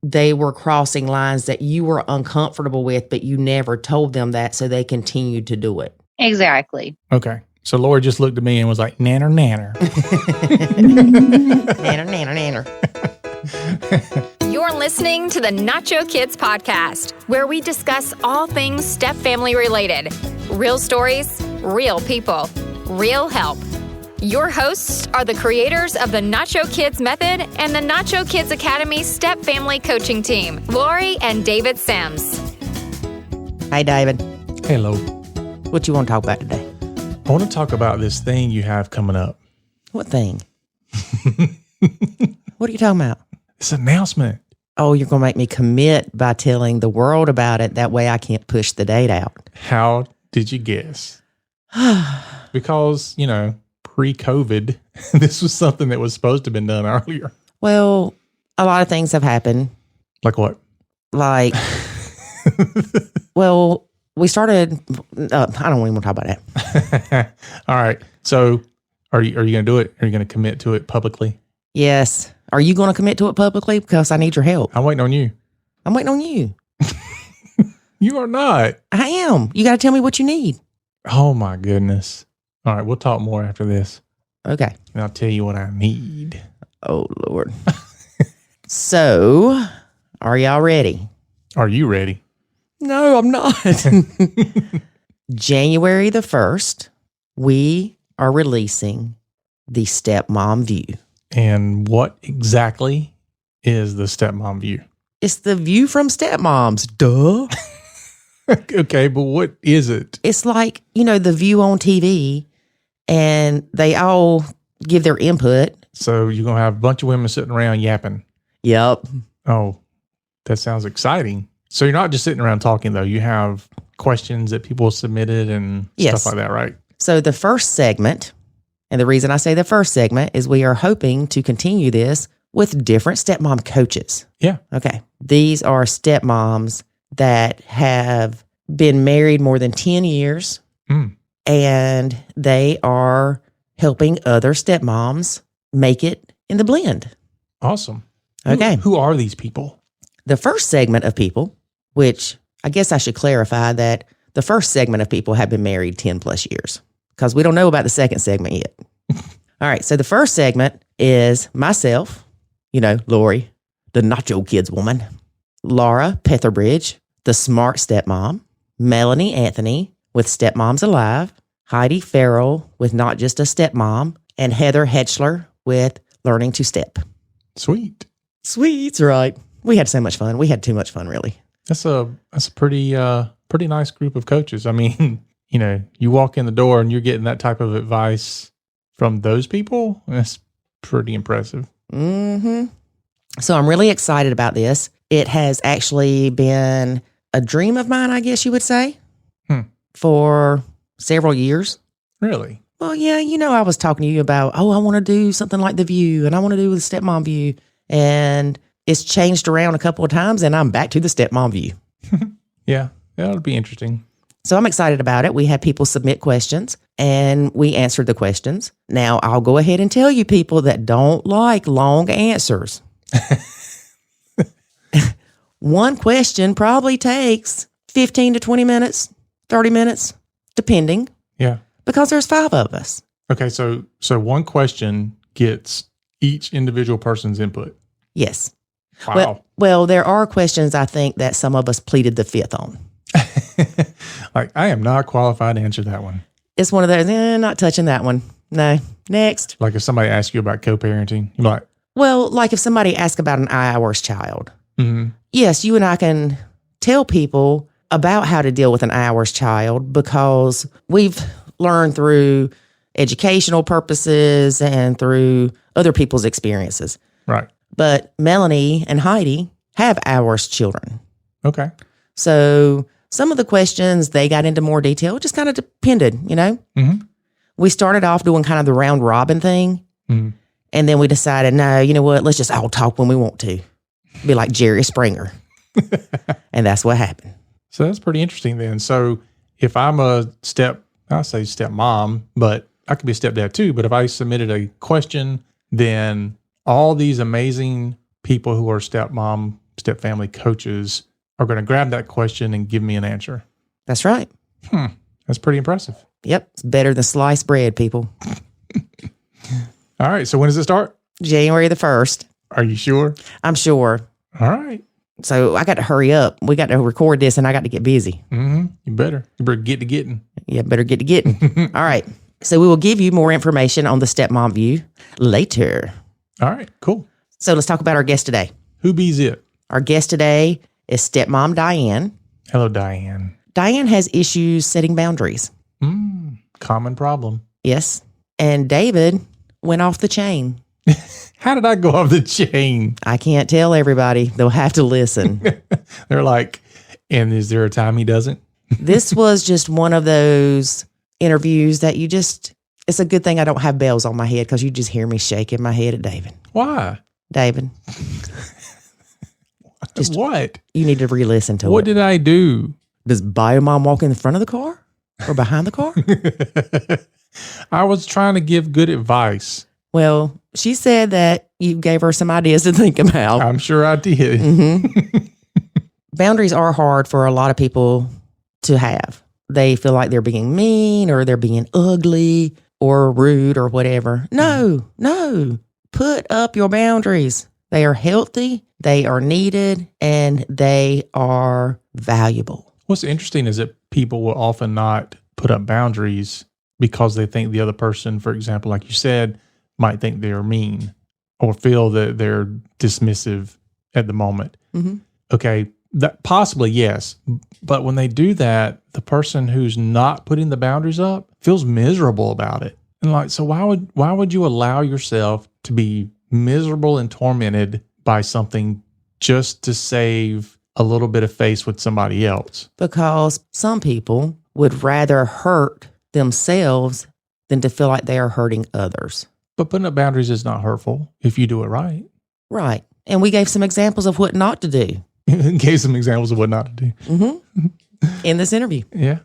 they were crossing lines that you were uncomfortable with, but you never told them that, so they continued to do it. Exactly. Okay. So Lori just looked at me and was like, nanner, nanner. Nanner, nanner, nanner. You're listening to the Nacho Kids Podcast, where we discuss all things step family related. Real stories, real people, real help. Your hosts are the creators of the Nacho Kids Method and the Nacho Kids Academy Step Family Coaching Team, Lori and David Sims. Hey, David. Hello. What you want to talk about today? I want to talk about this thing you have coming up. What thing? What are you talking about? This announcement. Oh, you're going to make me commit by telling the world about it. That way I can't push the date out. How did you guess? Because, pre-COVID, this was something that was supposed to have been done earlier. Well, a lot of things have happened. Like what? Like, well, we started, I don't even want to talk about that. All right. So are you going to do it? Are you going to commit to it publicly? Yes. Are you going to commit to it publicly? Because I need your help. I'm waiting on you. I'm waiting on you. You are not. I am. You got to tell me what you need. Oh my goodness. All right. We'll talk more after this. Okay. And I'll tell you what I need. Oh, Lord. So, are y'all ready? Are you ready? No, I'm not. January the 1st, we are releasing the Stepmom View. And what exactly is the Stepmom View? It's the view from stepmoms. Duh. Okay, but what is it? It's like, the view on TV, and they all give their input. So you're going to have a bunch of women sitting around yapping. Yep. Oh, that sounds exciting. So you're not just sitting around talking, though. You have questions that people submitted and Yes. stuff like that, right? So the first segment, and the reason I say the first segment is we are hoping to continue this with different stepmom coaches. Yeah. Okay. These are stepmoms that have been married more than 10 years, and they are helping other stepmoms make it in the blend. Awesome. Okay. Who are these people? The first segment of people, which I guess I should clarify that the first segment of people have been married 10 plus years, because we don't know about the second segment yet. All right. So the first segment is myself, Lori, the Nacho Kids woman, Laura Petherbridge, the smart stepmom, Melanie Anthony with Stepmoms Alive, Heidi Farrell with Not Just a Stepmom, and Heather Hetchler with Learning to Step. Sweet. Sweet's right. We had so much fun. We had too much fun, really. That's a pretty nice group of coaches. I mean, you walk in the door and you're getting that type of advice from those people. That's pretty impressive. Mm-hmm. So I'm really excited about this. It has actually been a dream of mine, I guess you would say, for several years. Really? Well, yeah, I was talking to you about, I want to do something like The View, and I want to do the Stepmom View. And it's changed around a couple of times, and I'm back to the Stepmom View. Yeah, that'll be interesting. So I'm excited about it. We had people submit questions, and we answered the questions. Now, I'll go ahead and tell you people that don't like long answers. One question probably takes 15 to 20 minutes, 30 minutes, depending. Yeah. Because there's 5 of us. Okay, so one question gets each individual person's input. Yes. Wow. Well, there are questions I think that some of us pleaded the 5th on. Like, I am not qualified to answer that one. It's one of those, not touching that one. No. Next. Like if somebody asks you about co-parenting, you're like, well, like if somebody asks about an IORS child. mm-hmm. Yes, you and I can tell people about how to deal with an IORS child because we've learned through educational purposes and through other people's experiences. Right. But Melanie and Heidi have IORS children. Okay. So some of the questions, they got into more detail. It just kind of depended, Mm-hmm. We started off doing kind of the round robin thing. Mm-hmm. And then we decided, no, you know what? Let's just all talk when we want to. Be like Jerry Springer. And that's what happened. So that's pretty interesting then. So if I'm I say stepmom, but I could be a stepdad too. But if I submitted a question, then all these amazing people who are stepmom step family coaches are going to grab that question and give me an answer. That's right. That's pretty impressive. Yep. It's better than sliced bread, people. All right. So when does it start? January the 1st. Are you sure? I'm sure. All right. So I got to hurry up. We got to record this and I got to get busy. You better get to getting. Yeah, better get to getting. All right. So we will give you more information on the Stepmom View later. All right. Cool. So let's talk about our guest today. Who bees it? Our guest today is stepmom Diane. Hello, Diane. Diane has issues setting boundaries. Common problem. Yes. And David went off the chain. How did I go off the chain? I can't tell everybody. They'll have to listen. They're like, and is there a time he doesn't? This was just one of those interviews that it's a good thing I don't have bells on my head because you just hear me shaking my head at David. Why? David. What? You need to re-listen to it. What did I do? Does bio mom walk in the front of the car or behind the car? I was trying to give good advice. Well, she said that you gave her some ideas to think about. I'm sure I did. Boundaries are hard for a lot of people to have. They feel like they're being mean or they're being ugly or rude or whatever. No. Put up your boundaries. They are healthy, they are needed, and they are valuable. What's interesting is that people will often not put up boundaries because they think the other person, for example, like you said, might think they're mean or feel that they're dismissive at the moment. Okay, that possibly, yes. But when they do that, the person who's not putting the boundaries up feels miserable about it. And like, so why would you allow yourself to be miserable and tormented by something just to save a little bit of face with somebody else? Because some people would rather hurt themselves than to feel like they are hurting others. But putting up boundaries is not hurtful if you do it right. Right. And we gave some examples of what not to do. Gave some examples of what not to do. In this interview. Yeah.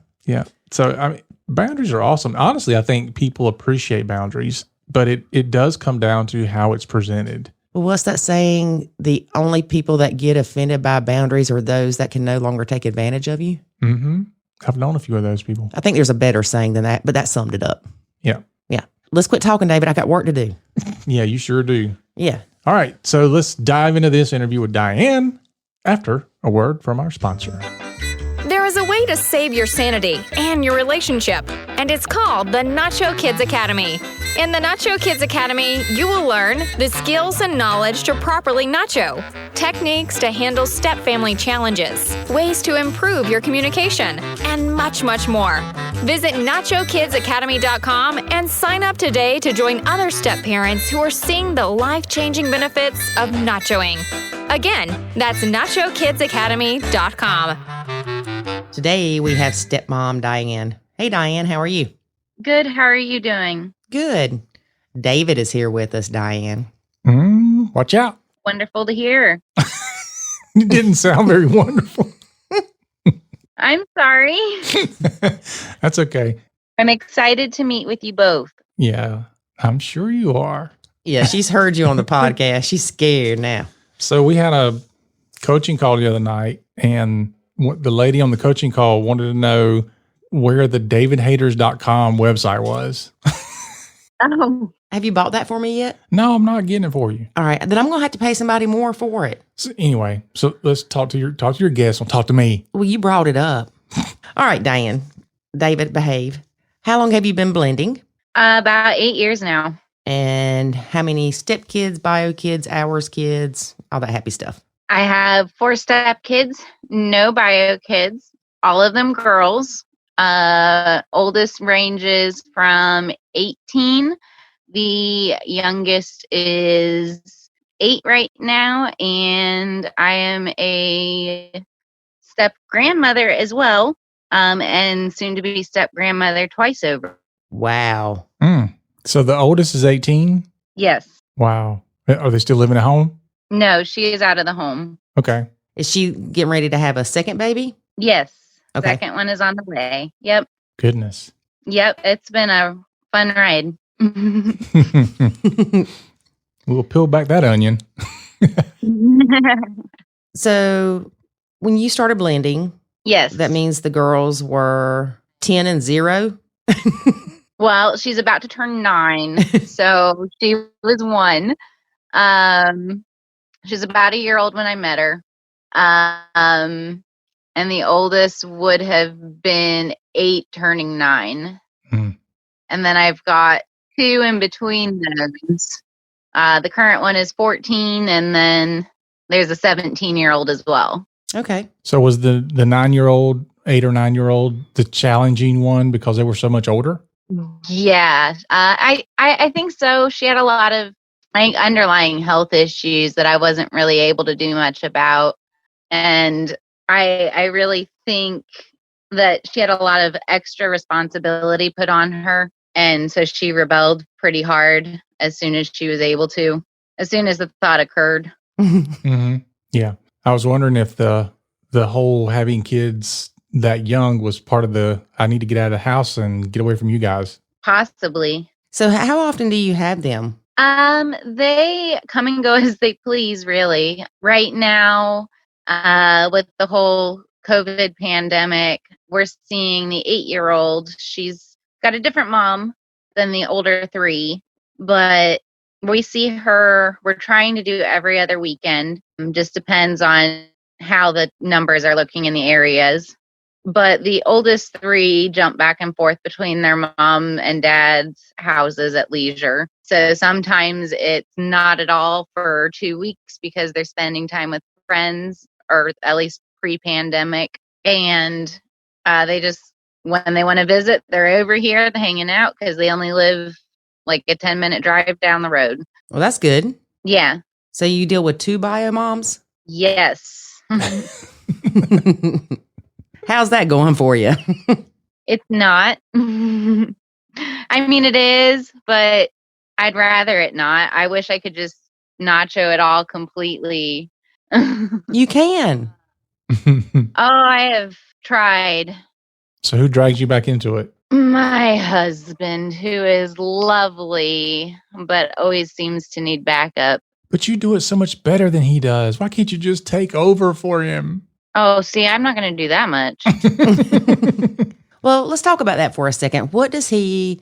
So, I mean, boundaries are awesome. Honestly, I think people appreciate boundaries, but it does come down to how it's presented. Well, what's that saying? The only people that get offended by boundaries are those that can no longer take advantage of you. I've known a few of those people. I think there's a better saying than that, but that summed it up. Yeah. Let's quit talking, David. I got work to do. Yeah, you sure do. Yeah. All right. So let's dive into this interview with Diane after a word from our sponsor. There is a way to save your sanity and your relationship, and it's called the Nacho Kids Academy. In the Nacho Kids Academy, you will learn the skills and knowledge to properly nacho, techniques to handle step family challenges, ways to improve your communication, and much, much more. Visit NachoKidsAcademy.com and sign up today to join other step parents who are seeing the life-changing benefits of nachoing. Again, that's NachoKidsAcademy.com. Today we have stepmom Diane. Hey, Diane, how are you? Good. How are you doing? Good. David is here with us, Diane. Watch out. Wonderful to hear. You didn't sound very wonderful. I'm sorry. That's okay. I'm excited to meet with you both. Yeah, I'm sure you are. Yeah, she's heard you on the podcast. She's scared now. So we had a coaching call the other night, and the lady on the coaching call wanted to know where the davidhaters.com website was. Oh, Have you bought that for me yet? No, I'm not getting it for you. All right. Then I'm going to have to pay somebody more for it. So anyway, so let's talk to your guest. Don't talk to me. Well, you brought it up. All right, Diane. David, behave. How long have you been blending? about 8 years now. And how many step kids, bio kids, hours kids, all that happy stuff? I have 4 step kids, no bio kids, all of them girls. Oldest ranges from 18. The youngest is 8 right now, and I am a step grandmother as well, and soon to be step grandmother twice over. Wow. So the oldest is 18? Yes. Wow. Are they still living at home? No, she is out of the home. Okay. Is she getting ready to have a second baby? Yes. Okay. Second one is on the way. Yep. Goodness. Yep. It's been a fun ride. We'll peel back that onion. So when you started blending, Yes. that means the girls were 10 and 0. Well, she's about to turn 9, so she was 1. She's about a year old when I met her. And the oldest would have been 8 turning 9. And then I've got 2 in between those. The current one is 14, and then there's a 17-year-old as well. Okay. So was the 9-year-old, 8 or 9-year-old, the challenging one because they were so much older? Yeah, I think so. She had a lot of underlying health issues that I wasn't really able to do much about. And I really think that she had a lot of extra responsibility put on her. And so she rebelled pretty hard as soon as she was able to, as soon as the thought occurred. Mm-hmm. Yeah. I was wondering if the whole having kids that young was part of the, I need to get out of the house and get away from you guys. Possibly. So how often do you have them? They come and go as they please, really. Right now, with the whole COVID pandemic, we're seeing the 8-year-old. She's got a different mom than the older 3, but we see her, we're trying to do every other weekend. Just depends on how the numbers are looking in the areas. But the oldest 3 jump back and forth between their mom and dad's houses at leisure. So sometimes it's not at all for 2 weeks because they're spending time with friends, or at least pre-pandemic. And they just, when they want to visit, they're over here, they're hanging out because they only live like a 10-minute drive down the road. Well, that's good. Yeah. So you deal with 2 bio moms? Yes. How's that going for you? It's not. I mean, it is, but I'd rather it not. I wish I could just nacho it all completely. You can. Oh, I have tried. So who drags you back into it? My husband, who is lovely, but always seems to need backup. But you do it so much better than he does. Why can't you just take over for him? Oh, see, I'm not going to do that much. Well, let's talk about that for a second. What does he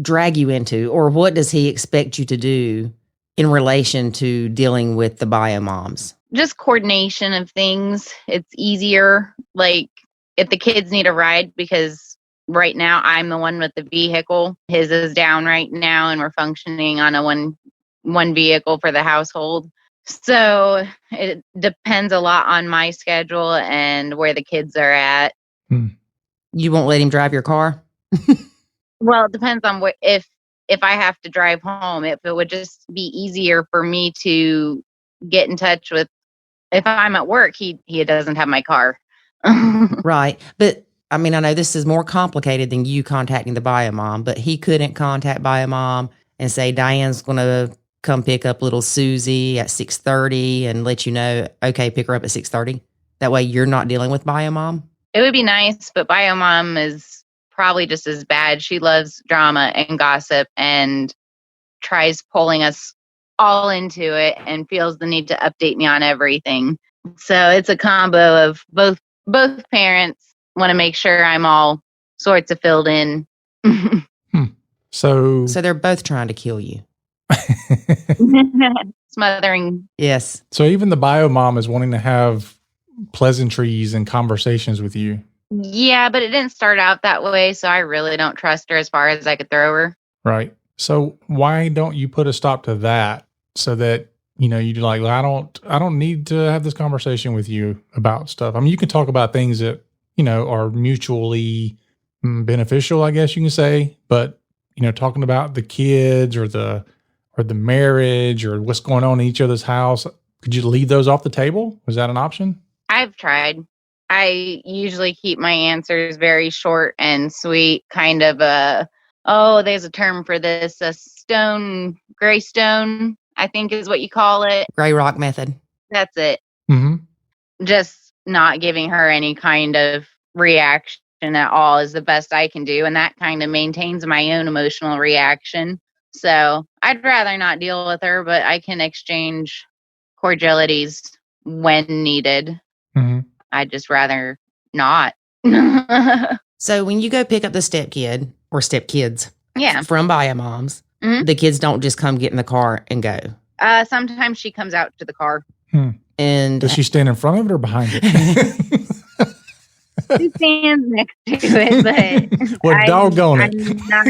drag you into, or what does he expect you to do in relation to dealing with the bio moms? Just coordination of things. It's easier. Like if the kids need a ride, because right now I'm the one with the vehicle. His is down right now, and we're functioning on a one vehicle for the household. So it depends a lot on my schedule and where the kids are at. You won't let him drive your car? Well, it depends on if I have to drive home. If it would just be easier for me to get in touch with, if I'm at work, he doesn't have my car. Right. But I mean, I know this is more complicated than you contacting the bio mom, but he couldn't contact bio mom and say, Diane's going to come pick up little Susie at 6:30 and let you know, okay, pick her up at 6:30. That way you're not dealing with bio mom. It would be nice, but bio mom is probably just as bad. She loves drama and gossip and tries pulling us all into it and feels the need to update me on everything. So it's a combo of both parents want to make sure I'm all sorts of filled in. So they're both trying to kill you. Smothering. Yes. So even the bio mom is wanting to have pleasantries and conversations with you. Yeah, but it didn't start out that way, so I really don't trust her as far as I could throw her. Right. So why don't you put a stop to that so that, you're like, well, I don't need to have this conversation with you about stuff. I mean, you can talk about things that, are mutually beneficial, I guess you can say, but, talking about the kids or the marriage or what's going on in each other's house, could you leave those off the table? Was that an option? I've tried. I usually keep my answers very short and sweet, kind of there's a term for this, gray stone, I think is what you call it. Gray rock method. That's it. Mm-hmm. Just not giving her any kind of reaction at all is the best I can do. And that kind of maintains my own emotional reaction. So I'd rather not deal with her, but I can exchange cordialities when needed. Mm-hmm. I'd just rather not. So when you go pick up the stepkid or stepkids Yeah. from bio moms, the kids don't just come get in the car and go. Sometimes she comes out to the car. And does she stand in front of it or behind it? She stands next to it, but Well, doggone it. I'm not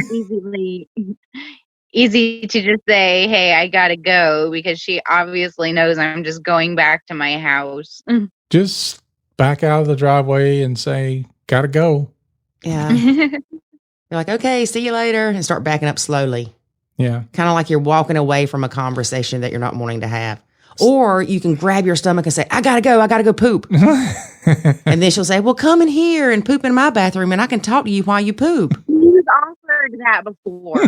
easy to just say, hey, I gotta go, because she obviously knows I'm just going back to my house. Just back out of the driveway and say, gotta go. yeah, you're like, okay, see you later, and start backing up slowly. Yeah. Kind of like you're walking away from a conversation that you're not wanting to have. Or you can grab your stomach and say, I gotta go poop. And then she'll say, well, come in here and poop in my bathroom and I can talk to you while you poop. You've offered that before.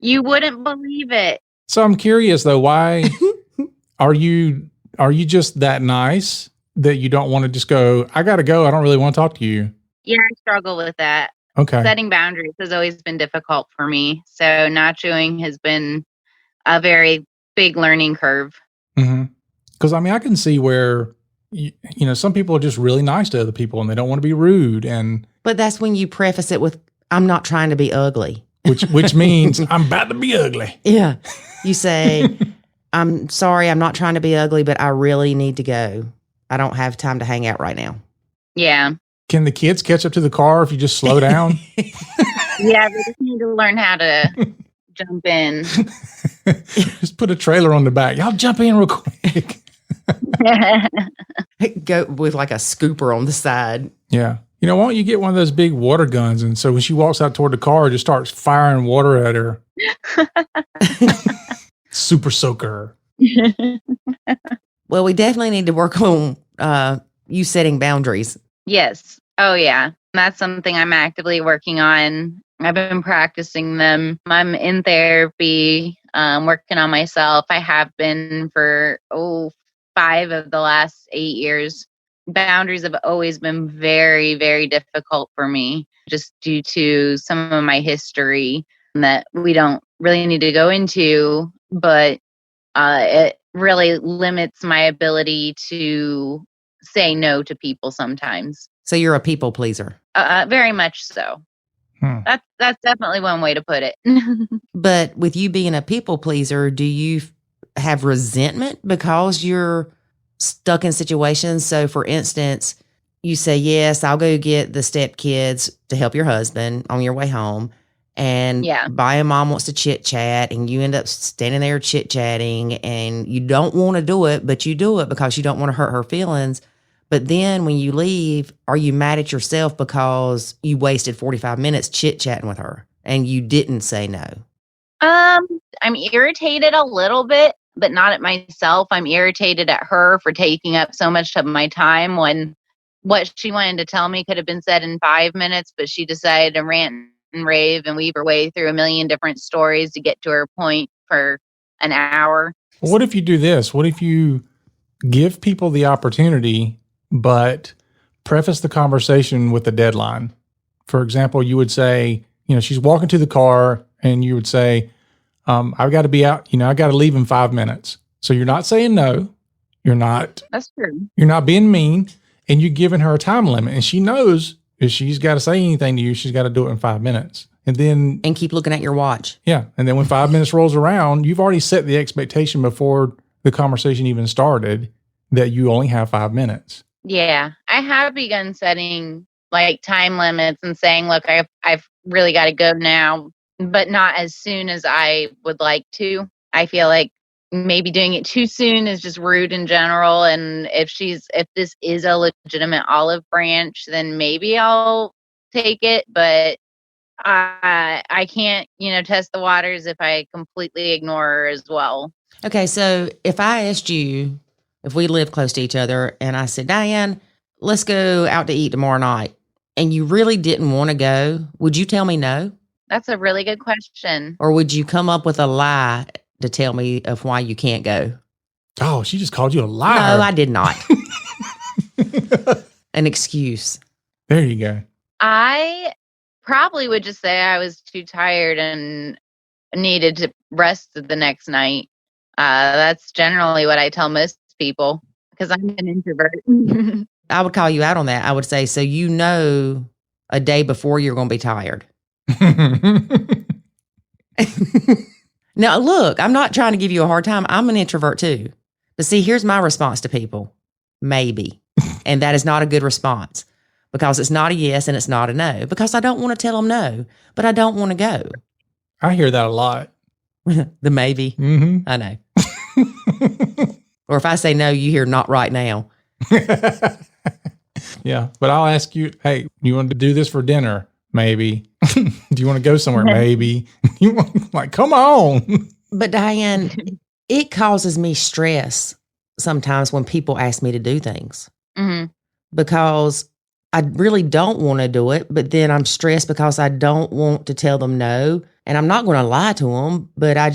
You wouldn't believe it. So I'm curious though, why are you just that nice that you don't want to just go, I gotta go, I don't really want to talk to you? Yeah, I struggle with that. Okay. Setting boundaries has always been difficult for me. So not chewing has been a very big learning curve. Because I mean, I can see where, you know, some people are just really nice to other people and they don't want to be rude. But that's when you preface it with, I'm not trying to be ugly. Which means I'm about to be ugly. Yeah. You say, I'm sorry, I'm not trying to be ugly, but I really need to go. I don't have time to hang out right now. Yeah. Can the kids catch up to the car if you just slow down? Yeah, they just need to learn how to jump in. Just put a trailer on the back. Y'all jump in real quick. Go with like a scooper on the side. Yeah. You know, why don't you get one of those big water guns? And so when she walks out toward the car, just starts firing water at her. Super soaker. Well, we definitely need to work on you setting boundaries. Yes. Oh, yeah. That's something I'm actively working on. I've been practicing them. I'm in therapy, working on myself. I have been for 5 of the last 8 years. Boundaries have always been very, very difficult for me, just due to some of my history that we don't really need to go into, but it really limits my ability to say no to people sometimes. So you're a people pleaser. Very much so. That's definitely one way to put it. But with you being a people pleaser, do you have resentment because you're stuck in situations? So for instance, you say, yes, I'll go get the stepkids to help your husband on your way home. And bio mom wants to chit chat and you end up standing there chit chatting and you don't want to do it, but you do it because you don't want to hurt her feelings. But then when you leave, are you mad at yourself because you wasted 45 minutes chit-chatting with her and you didn't say no? I'm irritated a little bit, but not at myself. I'm irritated at her for taking up so much of my time when what she wanted to tell me could have been said in 5 minutes, but she decided to rant and rave and weave her way through a million different stories to get to her point for an hour. Well, what if you do this? What if you give people the opportunity but preface the conversation with a deadline? For example, you would say, you know, she's walking to the car and you would say, I've got to be out, you know, I got to leave in 5 minutes. So you're not saying no. You're not. That's true. You're not being mean and you're giving her a time limit. And she knows if she's got to say anything to you, she's got to do it in 5 minutes. And keep looking at your watch. Yeah. And then when 5 minutes rolls around, you've already set the expectation before the conversation even started that you only have 5 minutes. Yeah, I have begun setting like time limits and saying, look, I've really got to go now, but not as soon as I would like to. I feel like maybe doing it too soon is just rude in general. And if this is a legitimate olive branch, then maybe I'll take it. But I can't, test the waters if I completely ignore her as well. Okay, so if I asked you, if we live close to each other and I said, Diane, let's go out to eat tomorrow night, and you really didn't want to go, would you tell me no? That's a really good question. Or would you come up with a lie to tell me of why you can't go? Oh, she just called you a liar. No, I did not. An excuse. There you go. I probably would just say I was too tired and needed to rest the next night. That's generally what I tell most people because I'm an introvert. I would call you out on that. I would say, so you know a day before you're going to be tired. Now, look, I'm not trying to give you a hard time. I'm an introvert too. But see, here's my response to people. Maybe. And that is not a good response because it's not a yes and it's not a no because I don't want to tell them no, but I don't want to go. I hear that a lot. The maybe. Mm-hmm. I know. Or if I say no, you hear not right now. Yeah, but I'll ask you, hey, you want to do this for dinner? Maybe. Do you want to go somewhere? Maybe. You want, like, come on. But Diane, it causes me stress sometimes when people ask me to do things because I really don't want to do it, but then I'm stressed because I don't want to tell them no. And I'm not going to lie to them, but it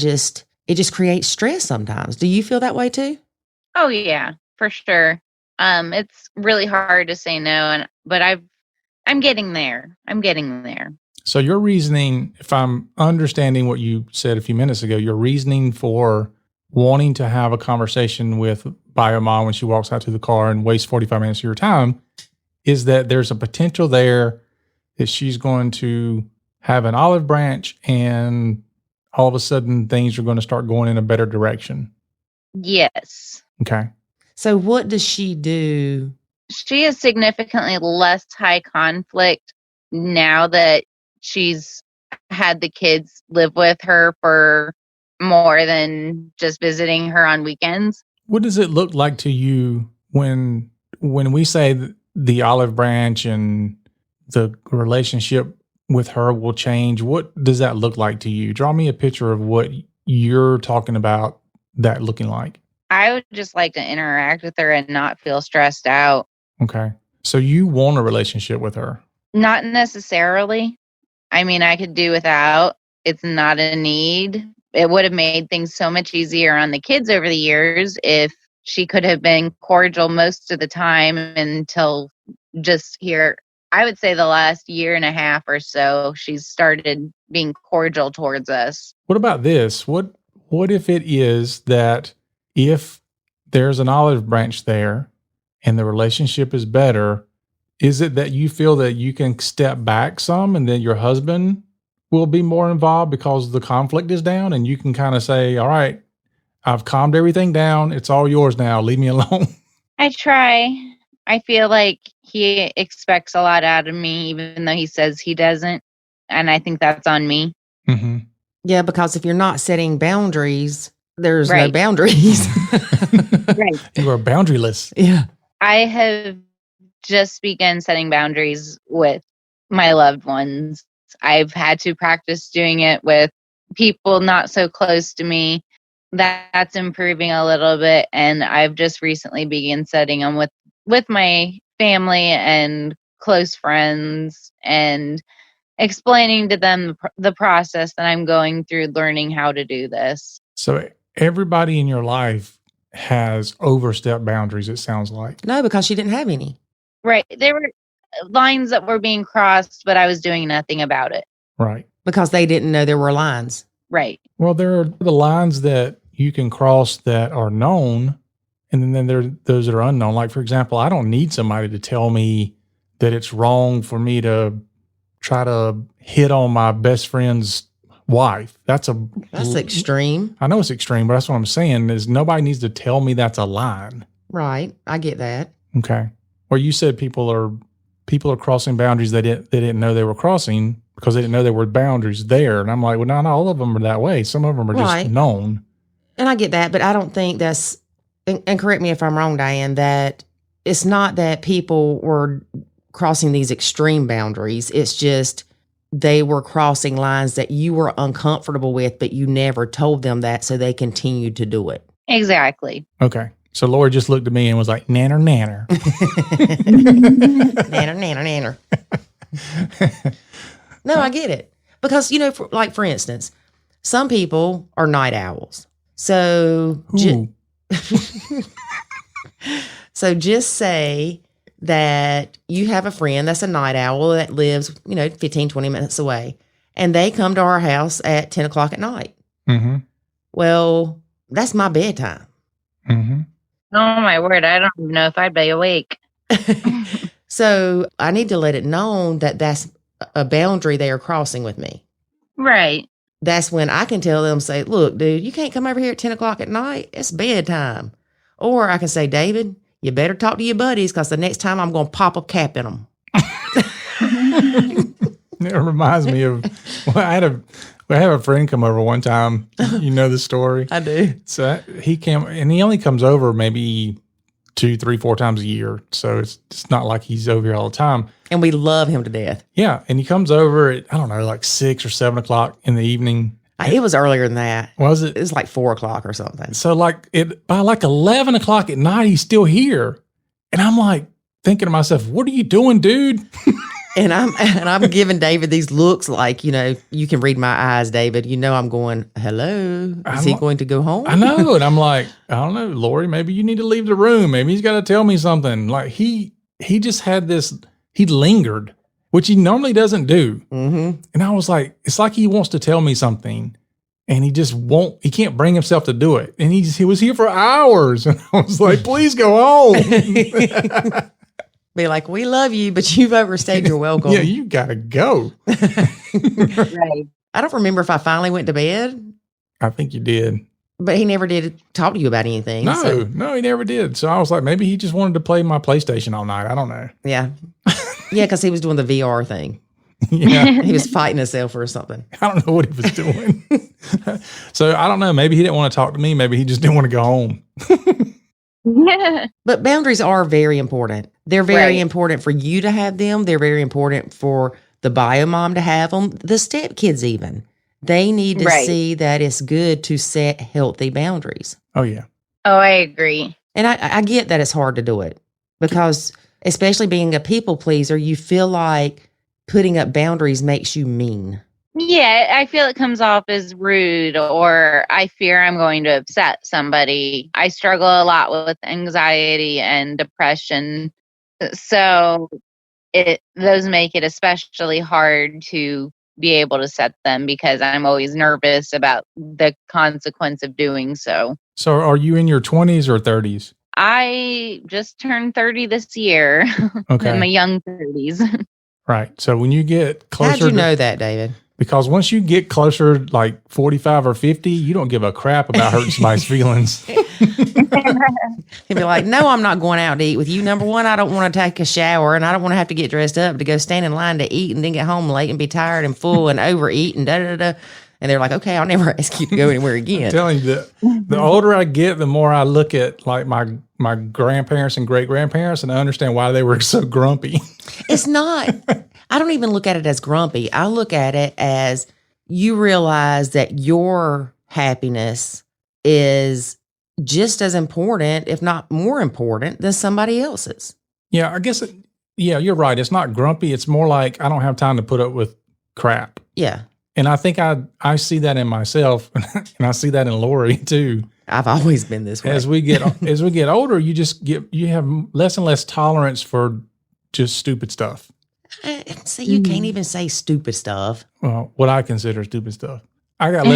just creates stress sometimes. Do you feel that way too? Oh yeah, for sure. It's really hard to say no, but I'm getting there. I'm getting there. So your reasoning, if I'm understanding what you said a few minutes ago, your reasoning for wanting to have a conversation with bio mom when she walks out to the car and wastes 45 minutes of your time is that there's a potential there that she's going to have an olive branch and all of a sudden things are going to start going in a better direction. Yes. Okay. So what does she do? She is significantly less high conflict now that she's had the kids live with her for more than just visiting her on weekends. What does it look like to you when we say the olive branch and the relationship with her will change? What does that look like to you? Draw me a picture of what you're talking about that looking like. I would just like to interact with her and not feel stressed out. Okay. So you want a relationship with her? Not necessarily. I mean, I could do without. It's not a need. It would have made things so much easier on the kids over the years if she could have been cordial most of the time until just here. I would say the last year and a half or so, she's started being cordial towards us. What about this? What if it is that if there's an olive branch there and the relationship is better, is it that you feel that you can step back some and then your husband will be more involved because the conflict is down and you can kind of say, all right, I've calmed everything down. It's all yours now. Leave me alone. I try. I feel like he expects a lot out of me, even though he says he doesn't. And I think that's on me. Mm-hmm. Yeah, because if you're not setting boundaries, there's Right. no boundaries. Right. You are boundaryless. Yeah. I have just begun setting boundaries with my loved ones. I've had to practice doing it with people not so close to me. That's improving a little bit. And I've just recently begun setting them with my family and close friends and explaining to them the process that I'm going through learning how to do this. So everybody in your life has overstepped boundaries, it sounds like. No, because she didn't have any. Right. There were lines that were being crossed, but I was doing nothing about it. Right. Because they didn't know there were lines. Right. Well, there are the lines that you can cross that are known, and then there are those that are unknown. Like, for example, I don't need somebody to tell me that it's wrong for me to try to hit on my best friend's wife. That's extreme. I know it's extreme, but that's what I'm saying is nobody needs to tell me that's a line. Right. I get that. Okay. Well, you said people are crossing boundaries they didn't know they were crossing because they didn't know there were boundaries there. And I'm like, well, not all of them are that way. Some of them are Right. just known. And I get that, but I don't think that's, and correct me if I'm wrong, Diane, that it's not that people were crossing these extreme boundaries. It's just they were crossing lines that you were uncomfortable with, but you never told them that, so they continued to do it. Exactly. Okay. So Lori just looked at me and was like, nanner, nanner. Nanner, nanner. No, I get it. Because, for instance, some people are night owls. So, so just say that you have a friend that's a night owl that lives, 15, 20 minutes away, and they come to our house at 10 o'clock at night. Mm-hmm. Well, That's my bedtime. Mm-hmm. Oh my word, I don't even know if I'd be awake. So I need to let it known that that's a boundary they are crossing with me. Right. That's when I can tell them, say, look, dude, you can't come over here at 10 o'clock at night. It's bedtime. Or I can say, David, you better talk to your buddies because the next time I'm going to pop a cap in them. It reminds me of, I had a friend come over one time. You know the story? I do. So he came, and he only comes over maybe 2, 3, 4 times a year. So it's not like he's over here all the time. And we love him to death. Yeah. And he comes over at, I don't know, like 6 or 7 o'clock in the evening. It was earlier than that. Was it? It was like 4 o'clock or something. So by like 11 o'clock at night, he's still here. And I'm like thinking to myself, what are you doing, dude? And I'm giving David these looks like, you can read my eyes, David. I'm going, hello. Is he going to go home? I know. And I'm like, I don't know, Lori, maybe you need to leave the room. Maybe he's got to tell me something. Like he just had this, he lingered, which he normally doesn't do. Mm-hmm. And I was like, it's like he wants to tell me something and he just he can't bring himself to do it. And he was here for hours. And I was like, please go home. Be like, we love you, but you've overstayed your welcome. Yeah, you got to go. Right. I don't remember if I finally went to bed, I think you did. but he never did talk to you about anything. No, he never did. So I was like, maybe he just wanted to play my PlayStation all night. I don't know. Yeah. Yeah, because he was doing the VR thing. Yeah. He was fighting himself or something. I don't know what he was doing. So I don't know. Maybe he didn't want to talk to me. Maybe he just didn't want to go home. Yeah. But boundaries are very important. They're very Right. important for you to have them. They're very important for the bio mom to have them. The stepkids even. They need to Right. see that it's good to set healthy boundaries. Oh, yeah. Oh, I agree. And I get that it's hard to do it because especially being a people pleaser, you feel like putting up boundaries makes you mean. Yeah, I feel it comes off as rude or I fear I'm going to upset somebody. I struggle a lot with anxiety and depression. So those make it especially hard to be able to set them because I'm always nervous about the consequence of doing so. So are you in your 20s or 30s? I just turned 30 this year. Okay. In my young 30s. Right. So when you get closer How'd you know that, David? Because once you get closer, like 45 or 50, you don't give a crap about hurting somebody's feelings. He'd be like, no, I'm not going out to eat with you. Number one, I don't want to take a shower and I don't want to have to get dressed up to go stand in line to eat and then get home late and be tired and full and overeat and da-da-da. And they're like, okay, I'll never ask you to go anywhere again. I'm telling you, the older I get, the more I look at like my grandparents and great-grandparents and I understand why they were so grumpy. It's not, I don't even look at it as grumpy. I look at it as you realize that your happiness is just as important, if not more important, than somebody else's. Yeah, I guess, you're right. It's not grumpy. It's more like I don't have time to put up with crap. Yeah. And I think I see that in myself and I see that in Lori too. I've always been this way. As we get older, you have less and less tolerance for just stupid stuff. See, you can't even say stupid stuff. Well, what I consider stupid stuff. I got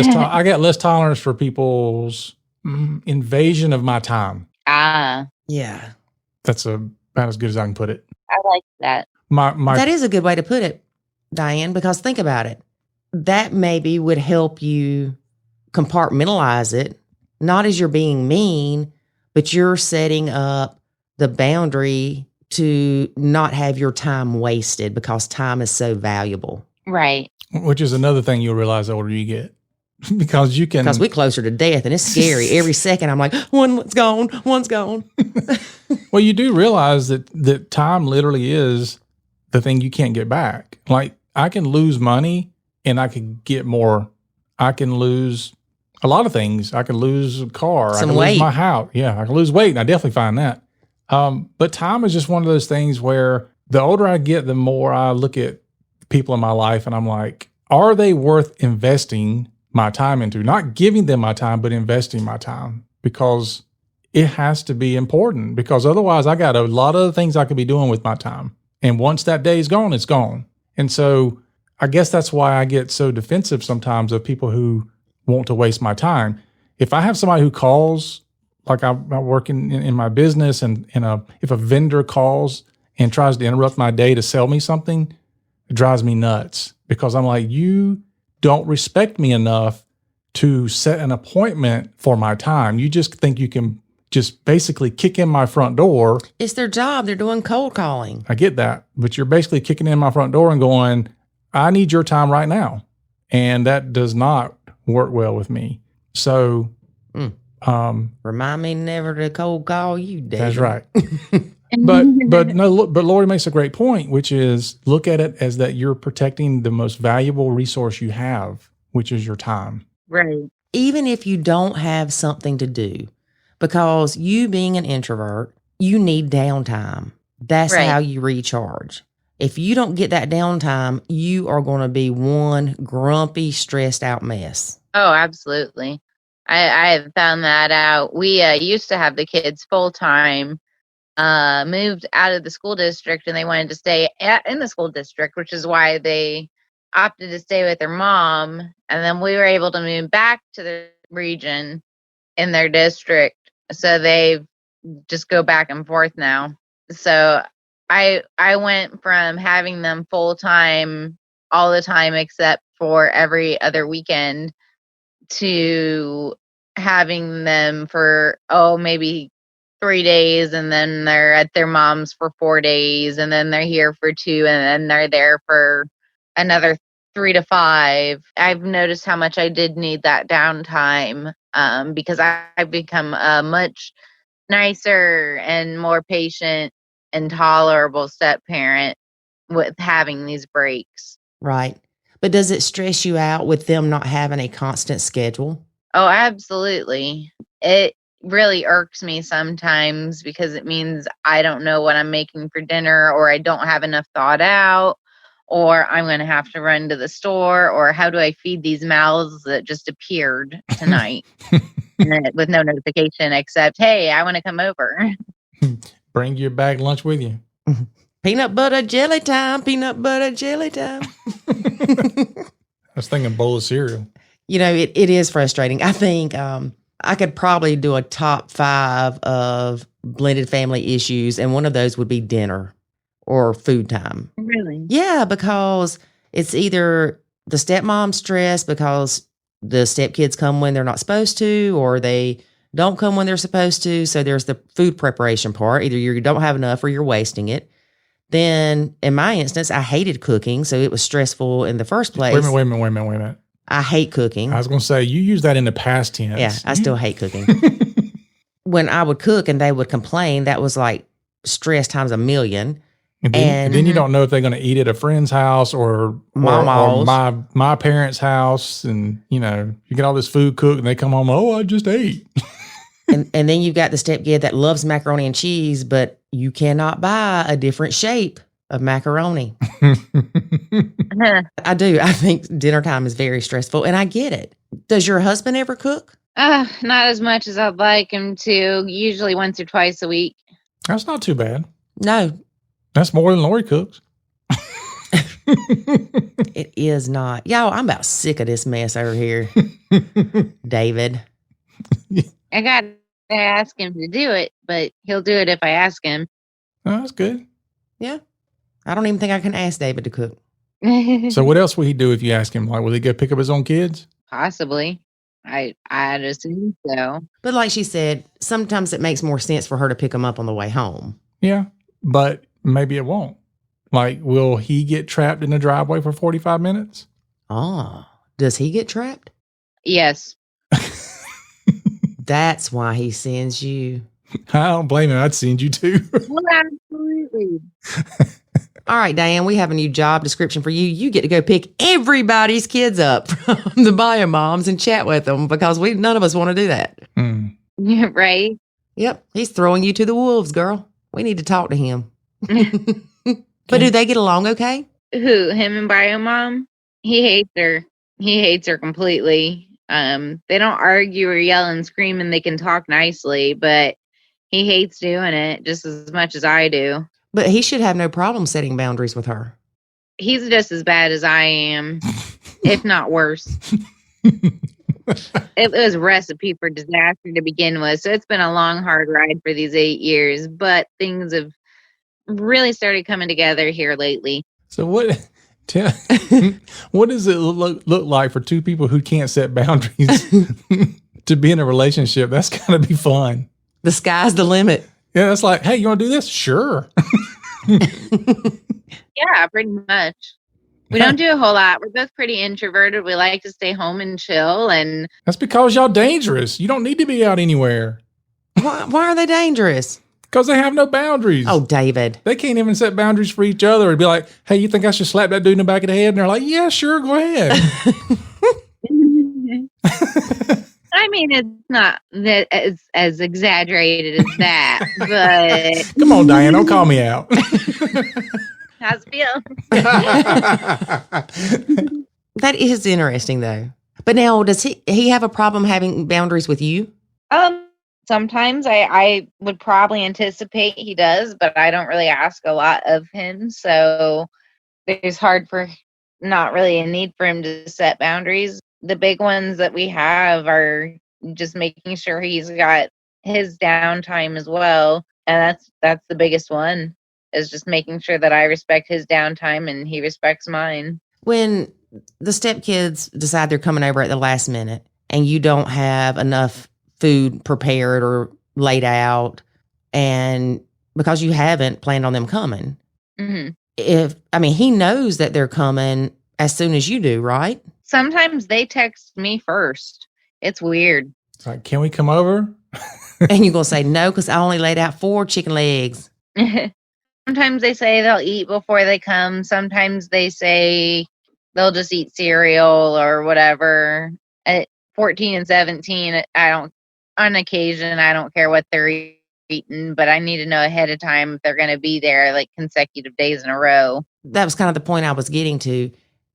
less tolerance for people's invasion of my time. Ah, Yeah. That's about as good as I can put it. I like that. My That is a good way to put it, Diane, because think about it. That maybe would help you compartmentalize it, not as you're being mean, but you're setting up the boundary to not have your time wasted because time is so valuable. Right. which is another thing you'll realize the older you get. Because you can. Because we're closer to death and it's scary. Every second I'm like, one's gone. Well, you do realize that time literally is the thing you can't get back. Like I can lose money and I can get more. I can lose a lot of things. I can lose a car. Some I can weight. lose my house. Yeah, I can lose weight. And I definitely find that. But time is just one of those things where the older I get, the more I look at people in my life and I'm like, are they worth investing my time into? Not giving them my time, but investing my time, because it has to be important, because otherwise I got a lot of other things I could be doing with my time. And once that day is gone, it's gone. And so I guess that's why I get so defensive sometimes of people who want to waste my time. if I have somebody who calls, like I work in my business, and if a vendor calls and tries to interrupt my day to sell me something, it drives me nuts, because I'm like, you don't respect me enough to set an appointment for my time. You just think you can just basically kick in my front door. It's their job. They're doing cold calling. I get that. But you're basically kicking in my front door and going, I need your time right now. And that does not work well with me. So, remind me never to cold call you, Dave. That's right. But Lori makes a great point, which is look at it as that you're protecting the most valuable resource you have, which is your time. Right. Even if you don't have something to do, because you being an introvert, you need downtime. That's Right. how you recharge. If you don't get that downtime, you are going to be one grumpy, stressed out mess. Oh, absolutely. I have found that out. We used to have the kids full time, moved out of the school district, and they wanted to stay in the school district, which is why they opted to stay with their mom. And then we were able to move back to the region in their district. So they just go back and forth now. So I went from having them full time all the time except for every other weekend to having them for maybe 3 days, and then they're at their mom's for 4 days, and then they're here for 2, and then they're there for another 3 to 5. I've noticed how much I did need that downtime, because I've become a much nicer and more patient and tolerable step parent with having these breaks. Right. But does it stress you out with them not having a constant schedule? Oh, absolutely. It really irks me sometimes because it means I don't know what I'm making for dinner, or I don't have enough thought out, or I'm going to have to run to the store, or how do I feed these mouths that just appeared tonight with no notification except, hey, I want to come over. Bring your bag lunch with you. Peanut butter jelly time, peanut butter jelly time. I was thinking bowl of cereal. You know, it is frustrating. I think I could probably do a top 5 of blended family issues, and one of those would be dinner or food time. Really? Yeah, because it's either the stepmom stress because the stepkids come when they're not supposed to, or they don't come when they're supposed to. So there's the food preparation part. Either you don't have enough or you're wasting it. Then in my instance, I hated cooking, so it was stressful in the first place. Wait a minute. I hate cooking. I was going to say, you use that in the past tense. Yeah, I still hate cooking. When I would cook and they would complain, that was like stress times a million. And then you don't know if they're going to eat at a friend's house or my parents' house. And, you get all this food cooked and they come home, I just ate. and then you've got the stepkid that loves macaroni and cheese, but you cannot buy a different shape of macaroni. I do. I think dinner time is very stressful, and I get it. Does your husband ever cook? Not as much as I'd like him to. Usually once or twice a week. That's not too bad. No. That's more than Lori cooks. It is not. Y'all, I'm about sick of this mess over here. David. I got to ask him to do it, but he'll do it if I ask him. Oh, that's good. Yeah. I don't even think I can ask David to cook. So what else will he do if you ask him? Like, will he go pick up his own kids? Possibly. I'd assume so. But like she said, sometimes it makes more sense for her to pick them up on the way home. Yeah, but maybe it won't. Like, will he get trapped in the driveway for 45 minutes? Oh, does he get trapped? Yes. That's why he sends you. I don't blame him. I'd send you too. Well, absolutely. All right, Diane, we have a new job description for you. You get to go pick everybody's kids up from the bio moms and chat with them, because none of us want to do that. Yeah, right? Yep. He's throwing you to the wolves, girl. We need to talk to him. But do they get along okay? Who? Him and bio mom? He hates her. He hates her completely. They don't argue or yell and scream, and they can talk nicely, but he hates doing it just as much as I do. But he should have no problem setting boundaries with her. He's just as bad as I am, if not worse. It was a recipe for disaster to begin with. So it's been a long, hard ride for these 8 years, but things have really started coming together here lately. So what does it look like for two people who can't set boundaries to be in a relationship? That's gotta be fun. The sky's the limit. Yeah, it's like, hey, you want to do this? Sure. Yeah, pretty much. We don't do a whole lot. We're both pretty introverted. We like to stay home and chill. And that's because y'all dangerous. You don't need to be out anywhere. Why are they dangerous? Because they have no boundaries. Oh, David. They can't even set boundaries for each other. It'd be like, hey, you think I should slap that dude in the back of the head? And they're like, yeah, sure, go ahead. I mean, it's not that as exaggerated as that, but come on, Diane, don't call me out. how's it feel? That is interesting, though. But now, does he have a problem having boundaries with you? Sometimes I would probably anticipate he does, but I don't really ask a lot of him, so it's hard for not really a need for him to set boundaries. The big ones that we have are just making sure he's got his downtime as well. And that's the biggest one, is just making sure that I respect his downtime and he respects mine. When the stepkids decide they're coming over at the last minute and you don't have enough food prepared or laid out, and because you haven't planned on them coming, he knows that they're coming as soon as you do, right? Sometimes they text me first. It's weird. It's like, can we come over? And you're going to say no because I only laid out 4 chicken legs. Sometimes they say they'll eat before they come. Sometimes they say they'll just eat cereal or whatever. At 14 and 17, on occasion, I don't care what they're eating, but I need to know ahead of time if they're going to be there like consecutive days in a row. That was kind of the point I was getting to,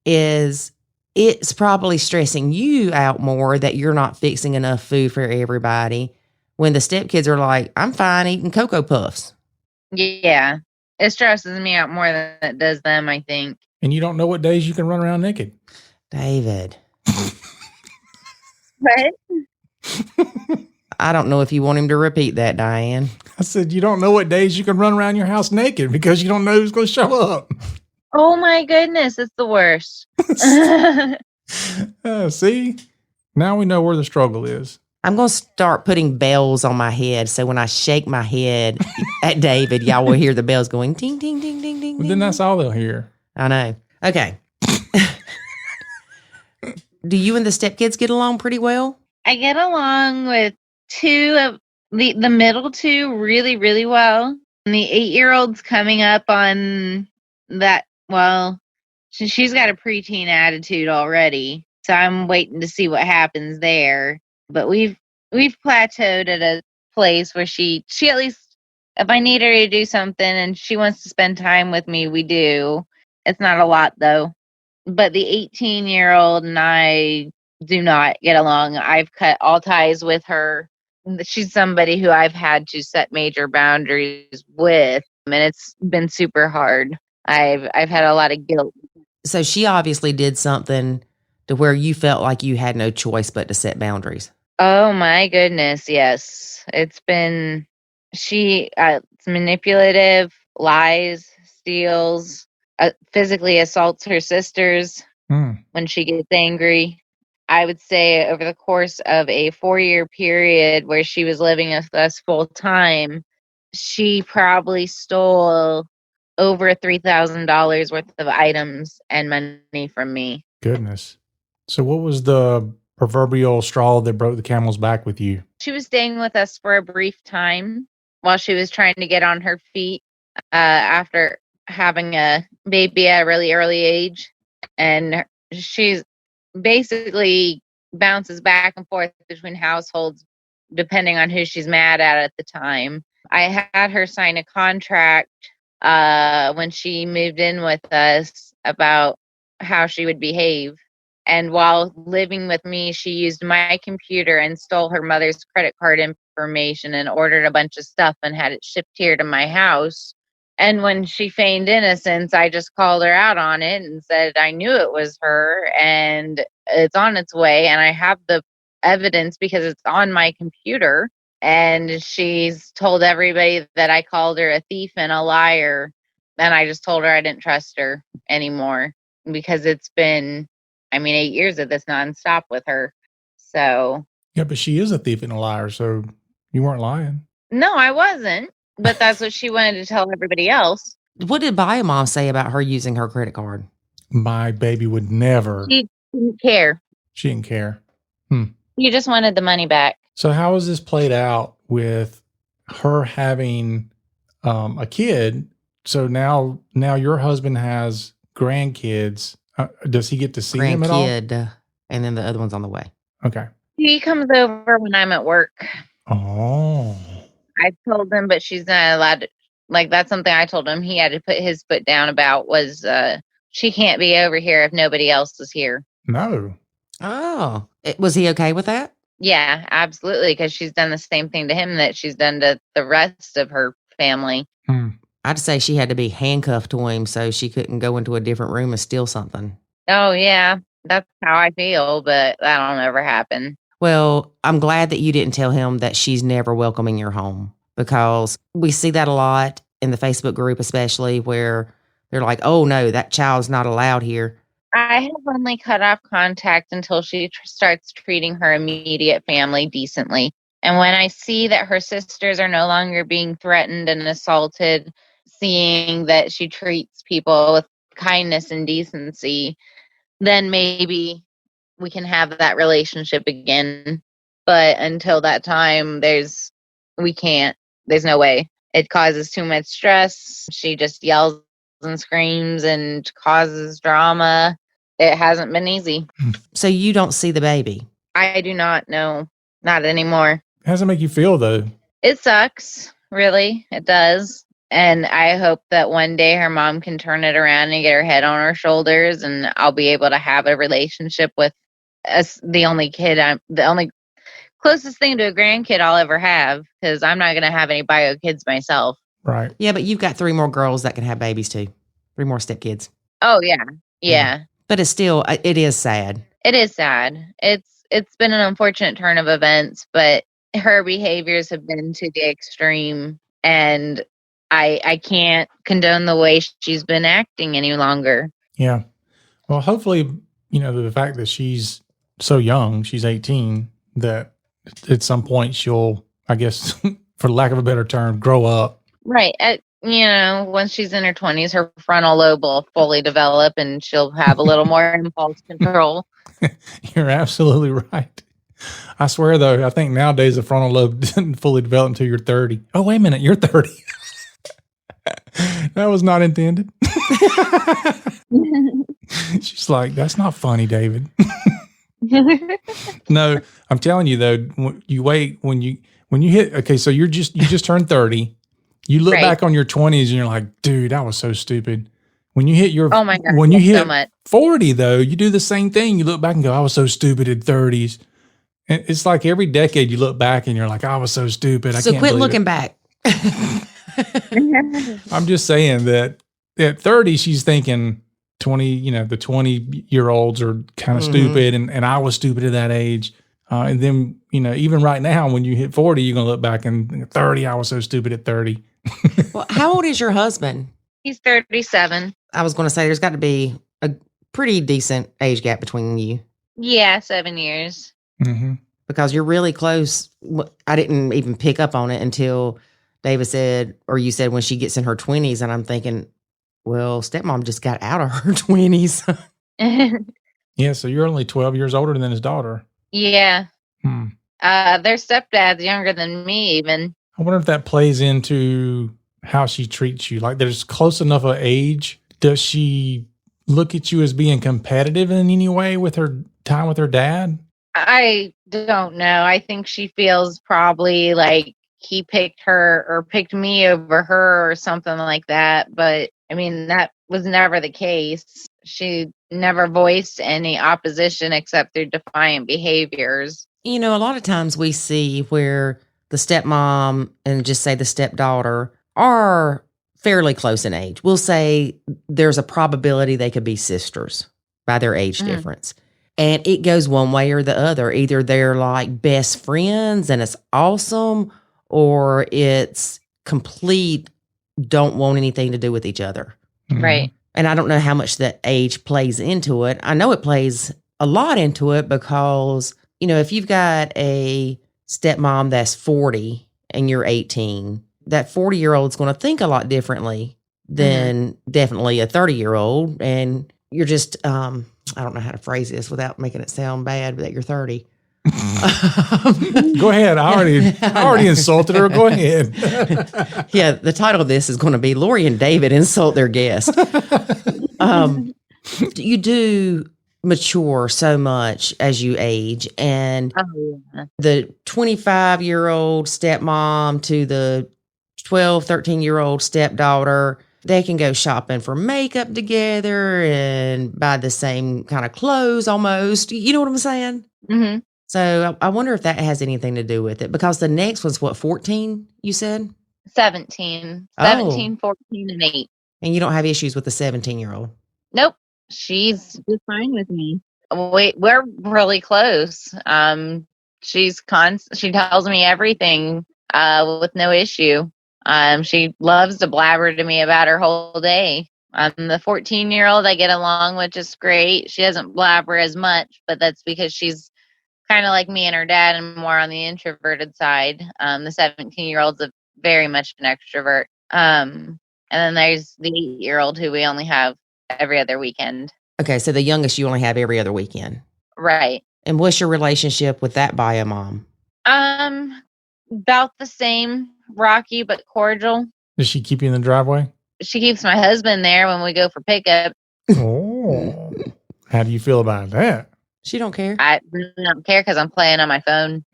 is it's probably stressing you out more that you're not fixing enough food for everybody when the stepkids are like, I'm fine eating Cocoa Puffs. Yeah. It stresses me out more than it does them, I think. And you don't know what days you can run around naked. David. What? I don't know if you want him to repeat that, Diane. I said, you don't know what days you can run around your house naked because you don't know who's going to show up. Oh my goodness, it's the worst. See? Now we know where the struggle is. I'm going to start putting bells on my head, so when I shake my head at David, y'all will hear the bells going ding, ding, ding, ding, ding. Well, then that's all they'll hear. I know. Okay. Do you and the stepkids get along pretty well? I get along with 2 of the middle 2 really, really well. And the 8-year-old's coming up on that. Well, she's got a preteen attitude already, so I'm waiting to see what happens there. But we've plateaued at a place where she at least, if I need her to do something and she wants to spend time with me, we do. It's not a lot though. But the 18-year-old and I do not get along. I've cut all ties with her. She's somebody who I've had to set major boundaries with, and it's been super hard. I've had a lot of guilt. So she obviously did something to where you felt like you had no choice but to set boundaries. Oh my goodness, yes. It's been, it's manipulative, lies, steals, physically assaults her sisters when she gets angry. I would say over the course of a 4-year period where she was living with us full time, she probably stole over $3,000 worth of items and money from me. Goodness. So what was the proverbial straw that broke the camel's back with you? She was staying with us for a brief time while she was trying to get on her feet after having a baby at a really early age. And she's basically bounces back and forth between households depending on who she's mad at the time. I had her sign a contract when she moved in with us about how she would behave. And while living with me, she used my computer and stole her mother's credit card information and ordered a bunch of stuff and had it shipped here to my house. And when she feigned innocence, I just called her out on it and said I knew it was her and it's on its way. And I have the evidence because it's on my computer. And she's told everybody that I called her a thief and a liar. And I just told her I didn't trust her anymore because it's been, 8 years of this nonstop with her. So. Yeah, but she is a thief and a liar. So you weren't lying. No, I wasn't. But that's what she wanted to tell everybody else. What did Bio Mom say about her using her credit card? My baby would never. She didn't care. She didn't care. You just wanted the money back. So how is this played out with her having a kid? So now your husband has grandkids. Does he get to see them at all? Grandkid, and then the other one's on the way. Okay. He comes over when I'm at work. Oh. I told him, but she's not allowed to. Like, that's something I told him he had to put his foot down about was she can't be over here if nobody else is here. No. Oh. Was he okay with that? Yeah, absolutely. Because she's done the same thing to him that she's done to the rest of her family. I'd say she had to be handcuffed to him so she couldn't go into a different room and steal something. Oh, yeah. That's how I feel, but that'll never happen. Well, I'm glad that you didn't tell him that she's never welcome in your home, because we see that a lot in the Facebook group, especially where they're like, oh, no, that child's not allowed here. I have only cut off contact until she starts treating her immediate family decently. And when I see that her sisters are no longer being threatened and assaulted, seeing that she treats people with kindness and decency, then maybe we can have that relationship again. But until that time, we can't. There's no way. It causes too much stress. She just yells and screams and causes drama. It hasn't been easy. So you don't see the baby? I do not know. Not anymore. How does it make you feel, though? It sucks. Really. It does. And I hope that one day her mom can turn it around and get her head on her shoulders, and I'll be able to have a relationship with the only closest thing to a grandkid I'll ever have, because I'm not going to have any bio kids myself. Right. Yeah, but you've got 3 more girls that can have babies too. 3 more stepkids. Oh, yeah. Yeah. But it's still, it is sad. It is sad. It's been an unfortunate turn of events, but her behaviors have been to the extreme, and I can't condone the way she's been acting any longer. Yeah. Well, hopefully, the fact that she's so young, she's 18, that at some point she'll, I guess, for lack of a better term, grow up. Right. Once she's in her 20s, her frontal lobe will fully develop and she'll have a little more impulse control. You're absolutely right. I swear, though, I think nowadays the frontal lobe didn't fully develop until you're 30. Oh, wait a minute. You're 30. That was not intended. She's like, that's not funny, David. No, I'm telling you, though, you wait when you hit, okay, so you just turned 30. You look right. back on your 20s and you're like, dude, that was so stupid. When you hit oh my God, when you hit so 40, though, you do the same thing. You look back and go, I was so stupid in 30s. And it's like every decade you look back and you're like, I was so stupid. I so can't quit believe looking it. back. I'm just saying that at 30, she's thinking 20, the 20-year-olds are kind of stupid. And I was stupid at that age. And then, even right now, when you hit 40, you're going to look back and 30, I was so stupid at 30. Well, how old is your husband? He's 37. I was going to say there's got to be a pretty decent age gap between you. Yeah, 7 years. Mm-hmm. Because you're really close. I didn't even pick up on it until David said, or you said when she gets in her 20s. And I'm thinking, well, stepmom just got out of her 20s. Yeah, so you're only 12 years older than his daughter. Yeah. Their stepdad's younger than me even. I wonder if that plays into how she treats you. Like, there's close enough of age. Does she look at you as being competitive in any way with her time with her dad? I don't know. I think she feels probably like he picked her or picked me over her or something like that. But that was never the case. She never voiced any opposition except through defiant behaviors. A lot of times we see where the stepmom and just say the stepdaughter are fairly close in age. We'll say there's a probability they could be sisters by their age difference. And it goes one way or the other. Either they're like best friends and it's awesome, or it's complete don't want anything to do with each other. Right. And I don't know how much that age plays into it. I know it plays a lot into it because, if you've got a stepmom that's 40 and you're 18, that 40-year-old's going to think a lot differently than definitely a 30-year-old. And you're just, I don't know how to phrase this without making it sound bad that you're 30. Go ahead. I already insulted her. Go ahead. Yeah, the title of this is going to be Lori and David Insult Their Guest. You do mature so much as you age, and the 25-year-old stepmom to the 12, 13-year-old stepdaughter, they can go shopping for makeup together and buy the same kind of clothes almost. You know what I'm saying? Mm-hmm. So I wonder if that has anything to do with it, because the next one's what, 14, you said? 17, Oh. 14, and 8. And you don't have issues with the 17-year-old. Nope. She's just fine with me. We're really close. She tells me everything with no issue. She loves to blabber to me about her whole day. The 14-year-old I get along with just great. She doesn't blabber as much, but that's because she's kind of like me and her dad and more on the introverted side. The 17-year-old's very much an extrovert. And then there's the 8-year-old who we only have every other weekend. Okay, so the youngest you only have every other weekend. Right. And what's your relationship with that bio mom? About the same, rocky but cordial. Does she keep you in the driveway? She keeps my husband there when we go for pickup. Oh. How do you feel about that? She don't care. I really don't care because I'm playing on my phone.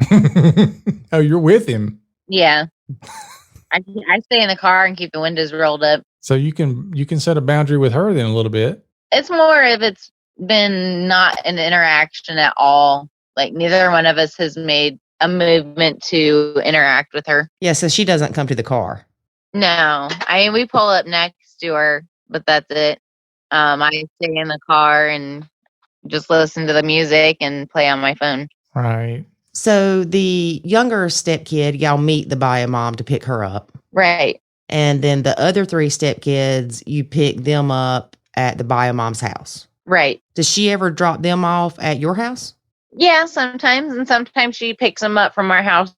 Oh, you're with him. Yeah. I stay in the car and keep the windows rolled up. So you can set a boundary with her then a little bit. It's more if it's been not an interaction at all. Like neither one of us has made a movement to interact with her. Yeah, so she doesn't come to the car. No. We pull up next to her, but that's it. I stay in the car and just listen to the music and play on my phone. Right. So the younger stepkid, y'all meet the bio mom to pick her up. Right. And then the other 3 stepkids, you pick them up at the bio mom's house. Right. Does she ever drop them off at your house? Yeah, sometimes. And sometimes she picks them up from our house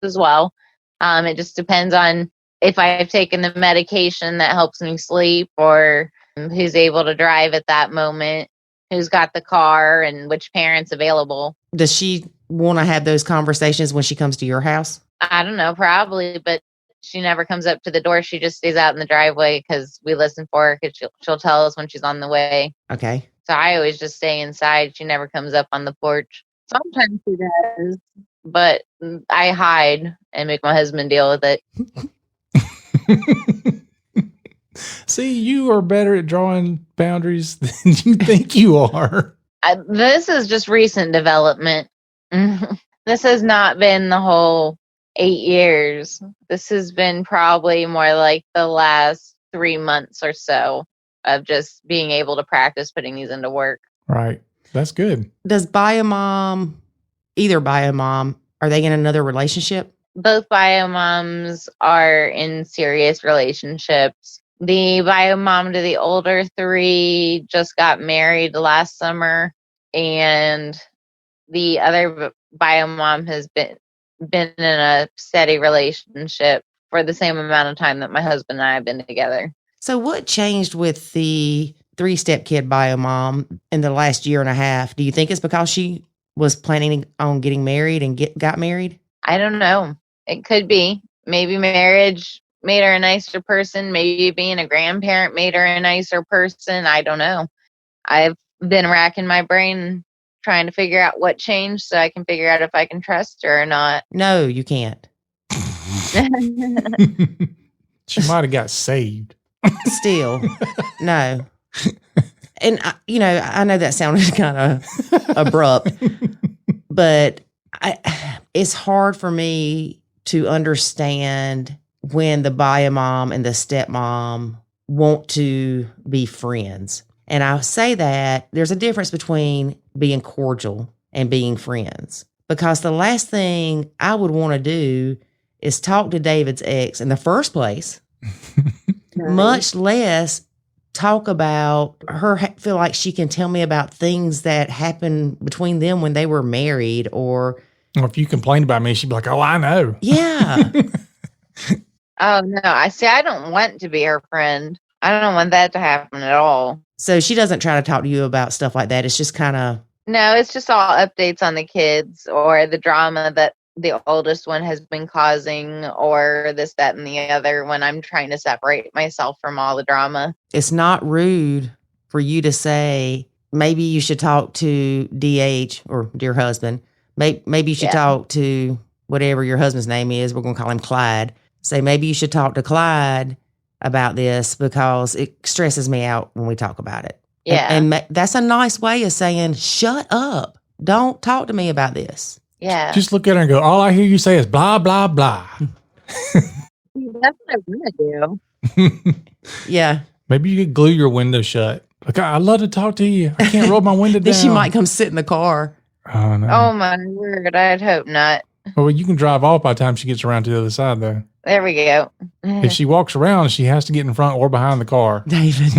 as well. It just depends on if I've taken the medication that helps me sleep or who's able to drive at that moment, who's got the car and which parent's available. Does she want to have those conversations when she comes to your house? I don't know, probably, but she never comes up to the door. She just stays out in the driveway because we listen for her because she'll tell us when she's on the way. Okay. So I always just stay inside. She never comes up on the porch. Sometimes she does, but I hide and make my husband deal with it. See, you are better at drawing boundaries than you think you are. This is just recent development. This has not been the whole 8 years. This has been probably more like the last 3 months or so of just being able to practice putting these into work. Right. That's good. Does bio mom, either bio mom, are they in another relationship? Both bio moms are in serious relationships. The bio mom to the older 3 just got married last summer, and the other bio mom has been in a steady relationship for the same amount of time that my husband and I have been together. So what changed with the 3 stepkid bio mom in the last year and a half? Do you think it's because she was planning on getting married and got married? I don't know. It could be. Maybe marriage made her a nicer person. Maybe being a grandparent made her a nicer person. I don't know. I've been racking my brain trying to figure out what changed so I can figure out if I can trust her or not. No, you can't. She might have got saved. Still, no. And, I know that sounded kind of abrupt, but it's hard for me to understand when the bio mom and the stepmom want to be friends. And I say that there's a difference between being cordial and being friends. Because the last thing I would want to do is talk to David's ex in the first place, much less talk about her, feel like she can tell me about things that happened between them when they were married or if you complain about me, she'd be like, oh, I know. Yeah. Oh, no. I don't want to be her friend. I don't want that to happen at all. So she doesn't try to talk to you about stuff like that. It's just kind of. No, it's just all updates on the kids or the drama that the oldest one has been causing or this, that, and the other when I'm trying to separate myself from all the drama. It's not rude for you to say, maybe you should talk to DH or dear husband. Maybe you should talk to whatever your husband's name is. We're going to call him Clyde. Say, maybe you should talk to Clyde about this because it stresses me out when we talk about it. Yeah. And that's a nice way of saying, shut up. Don't talk to me about this. Yeah. Just look at her and go, all I hear you say is blah, blah, blah. That's what I want to do. Yeah. Maybe you could glue your window shut. Like, I'd love to talk to you. I can't roll my window down. Then she might come sit in the car. Oh, no. Oh, my word. I'd hope not. Well, you can drive off by the time she gets around to the other side, though. There we go. If she walks around, she has to get in front or behind the car. David.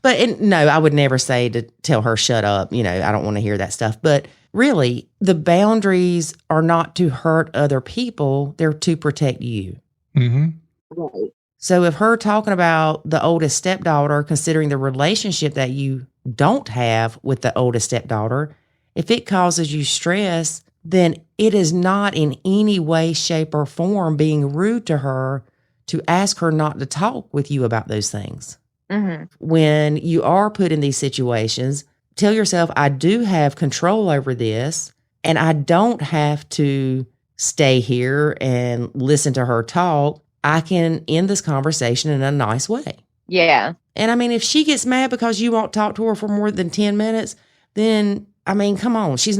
But no, I would never say to tell her, shut up. You know, I don't want to hear that stuff. But really, the boundaries are not to hurt other people. They're to protect you. Mm-hmm. Right. So if her talking about the oldest stepdaughter, considering the relationship that you don't have with the oldest stepdaughter, if it causes you stress, then it is not in any way, shape, or form being rude to her to ask her not to talk with you about those things. Mm-hmm. When you are put in these situations, tell yourself, I do have control over this, and I don't have to stay here and listen to her talk. I can end this conversation in a nice way. Yeah. And I mean, if she gets mad because you won't talk to her for more than 10 minutes, then, I mean, come on. She's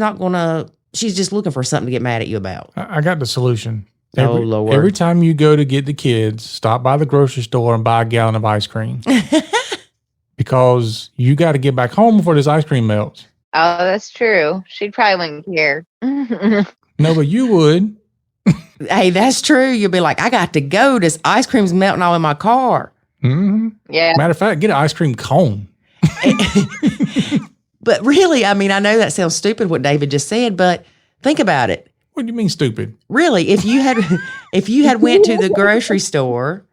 just looking for something to get mad at you about. I got the solution. Lord. Every time you go to get the kids, stop by the grocery store and buy a gallon of ice cream. Because you got to get back home before this ice cream melts. Oh, that's true. She probably wouldn't care. No, but you would. Hey, that's true. You'll be like, I got to go. This ice cream's melting all in my car. Mm-hmm. Yeah. Matter of fact, get an ice cream cone. But really, I mean, I know that sounds stupid what David just said, but think about it. What do you mean stupid? Really, if you had went to the grocery store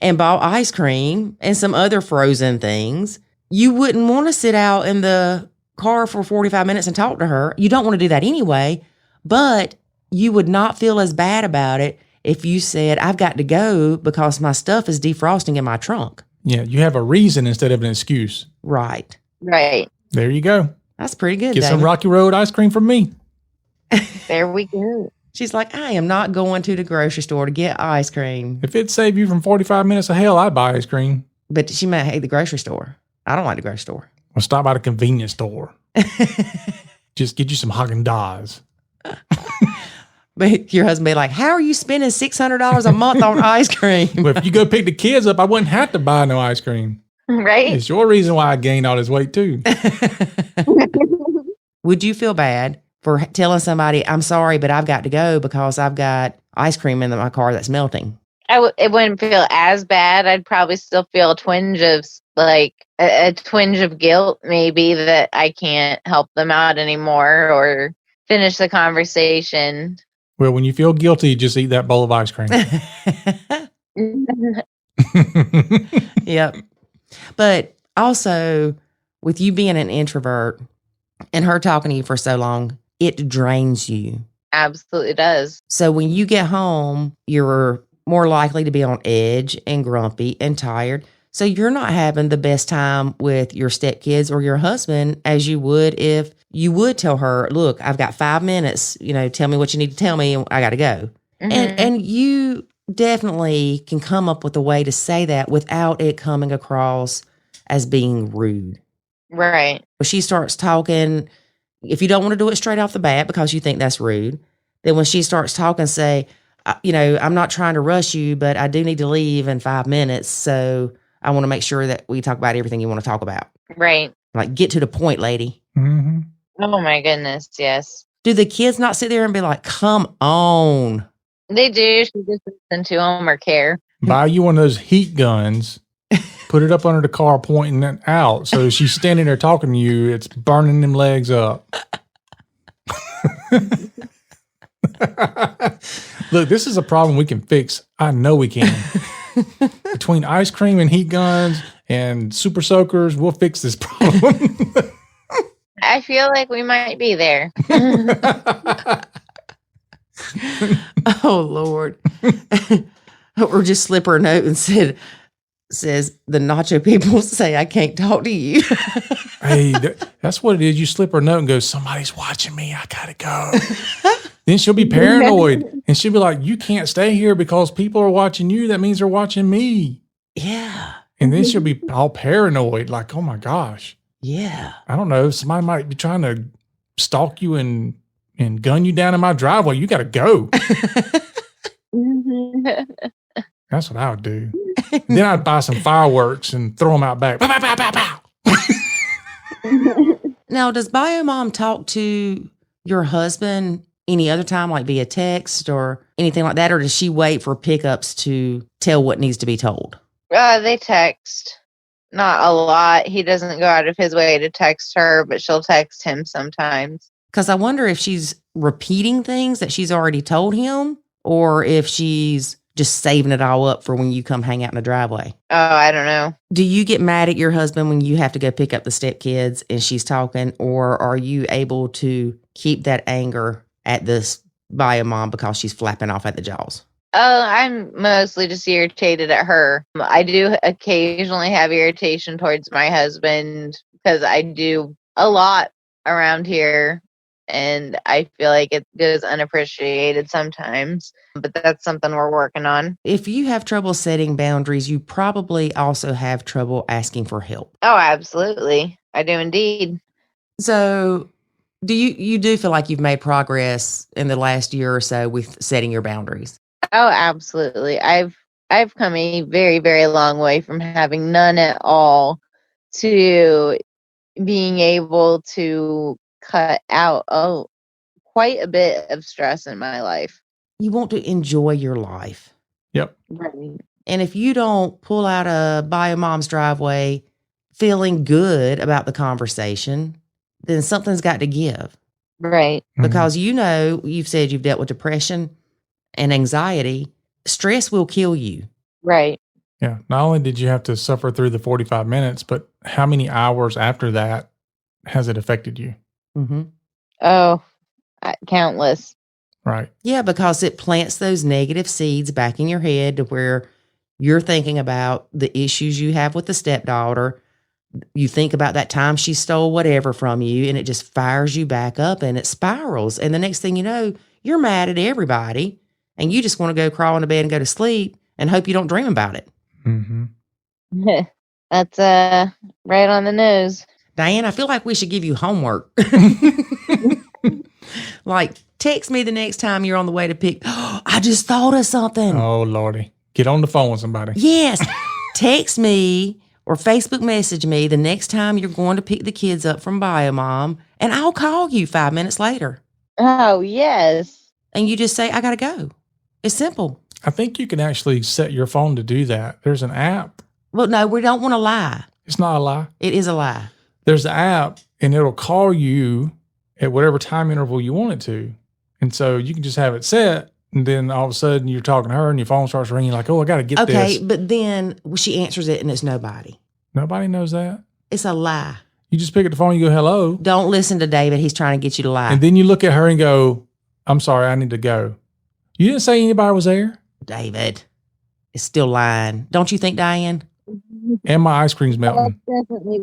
and bought ice cream and some other frozen things, you wouldn't want to sit out in the car for 45 minutes and talk to her. You don't want to do that anyway, but you would not feel as bad about it if you said, I've got to go because my stuff is defrosting in my trunk. Yeah, you have a reason instead of an excuse. Right. Right. There you go. That's pretty good, Get David. some Rocky Road ice cream from me. There we go. She's like, I am not going to the grocery store to get ice cream. If it'd save you from 45 minutes of hell, I'd buy ice cream. But she might hate the grocery store. I don't like the grocery store. Or stop by the convenience store. Just get you some Haagen-Dazs. But your husband be like, how are you spending $600 a month on ice cream? But if you go pick the kids up, I wouldn't have to buy no ice cream. Right? It's your reason why I gained all this weight too. Would you feel bad for telling somebody, I'm sorry, but I've got to go because I've got ice cream in my car that's melting? It wouldn't feel as bad. I'd probably still feel a twinge of a twinge of guilt, maybe that I can't help them out anymore or finish the conversation. Well, when you feel guilty, just eat that bowl of ice cream. Yep. But also, with you being an introvert and her talking to you for so long, it drains you. Absolutely does. So when you get home, you're more likely to be on edge and grumpy and tired. So you're not having the best time with your stepkids or your husband as you would if you would tell her, look, I've got 5 minutes, tell me what you need to tell me and I got to go. Mm-hmm. And you definitely can come up with a way to say that without it coming across as being rude. Right. When she starts talking, if you don't want to do it straight off the bat because you think that's rude, then when she starts talking, say, I'm not trying to rush you, but I do need to leave in 5 minutes. So I want to make sure that we talk about everything you want to talk about. Right. Like, get to the point, lady. Mm-hmm. Oh my goodness, yes. Do the kids not sit there and be like, come on? They do. She just listen to them or care. Buy you one of those heat guns, put it up under the car pointing it out. So she's standing there talking to you, it's burning them legs up. Look, this is a problem we can fix. I know we can. Between ice cream and heat guns and super soakers, we'll fix this problem. I feel like we might be there. Oh, Lord. Or just slip her a note and says, the Nacho people say I can't talk to you. Hey, that's what it is. You slip her a note and go, somebody's watching me. I got to go. Then she'll be paranoid. And she'll be like, you can't stay here because people are watching you. That means they're watching me. Yeah. And then she'll be all paranoid. Like, oh, my gosh. Yeah. I don't know. Somebody might be trying to stalk you and gun you down in my driveway. You got to go. That's what I would do. Then I'd buy some fireworks and throw them out back. Pow, pow, pow, pow, pow. Now, does Bio Mom talk to your husband any other time, like via text or anything like that? Or does she wait for pickups to tell what needs to be told? They text. Not a lot. He doesn't go out of his way to text her, but she'll text him sometimes. Because I wonder if she's repeating things that she's already told him or if she's just saving it all up for when you come hang out in the driveway. Oh, I don't know. Do you get mad at your husband when you have to go pick up the stepkids and she's talking, or are you able to keep that anger at this Bio Mom because she's flapping off at the jaws? Oh, I'm mostly just irritated at her. I do occasionally have irritation towards my husband because I do a lot around here and I feel like it goes unappreciated sometimes, but that's something we're working on. If you have trouble setting boundaries, you probably also have trouble asking for help. Oh, absolutely. I do indeed. So do you do feel like you've made progress in the last year or so with setting your boundaries? Oh, absolutely. I've come a very, very long way from having none at all to being able to cut out quite a bit of stress in my life. You want to enjoy your life. Yep. Right. And if you don't pull out a Bio Mom's driveway feeling good about the conversation, then something's got to give. Right. Because you've said you've dealt with depression and anxiety. Stress will kill you. Right. Yeah. Not only did you have to suffer through the 45 minutes, but how many hours after that has it affected you? Mm-hmm. Oh, countless. Right. Yeah, because it plants those negative seeds back in your head to where you're thinking about the issues you have with the stepdaughter. You think about that time she stole whatever from you, and it just fires you back up and it spirals. And the next thing you know, you're mad at everybody and you just want to go crawl into bed and go to sleep and hope you don't dream about it. Mm-hmm. That's right on the nose. Diane, I feel like we should give you homework. Like, text me the next time you're on the way to pick. I just thought of something. Oh, Lordy. Get on the phone with somebody. Yes. Text me or Facebook message me the next time you're going to pick the kids up from Bio Mom, and I'll call you 5 minutes later. Oh, yes. And you just say, I got to go. It's simple. I think you can actually set your phone to do that. There's an app. Well, no, we don't want to lie. It's not a lie. It is a lie. There's an app, and it'll call you at whatever time interval you want it to. And so you can just have it set, and then all of a sudden you're talking to her, and your phone starts ringing like, oh, I got to get this. Okay, but then she answers it, and it's nobody. Nobody knows that. It's a lie. You just pick up the phone, you go, hello. Don't listen to David. He's trying to get you to lie. And then you look at her and go, I'm sorry, I need to go. You didn't say anybody was there? David is still lying. Don't you think, Diane? And my ice cream's melting. That's definitely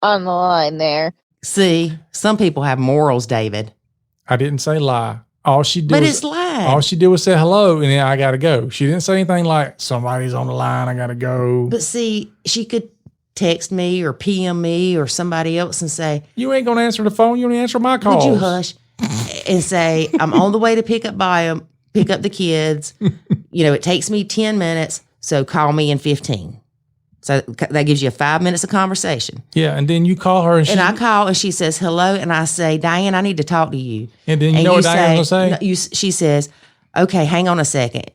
on the line there. See, some people have morals, David. I didn't say lie. All she did But was, it's lying. all she did was say hello, and then I got to go. She didn't say anything like, somebody's on the line, I got to go. But see, she could text me or PM me or somebody else and say, You ain't going to answer the phone. You don't answer my calls. would you hush? And say, I'm on the way to pick up the kids. It takes me 10 minutes, so call me in 15. So that gives you 5 minutes of conversation. Yeah, and then you call her, and I call, and she says hello, and I say, Diane, I need to talk to you. And then you know what Diane's going to say? She says, okay, hang on a second.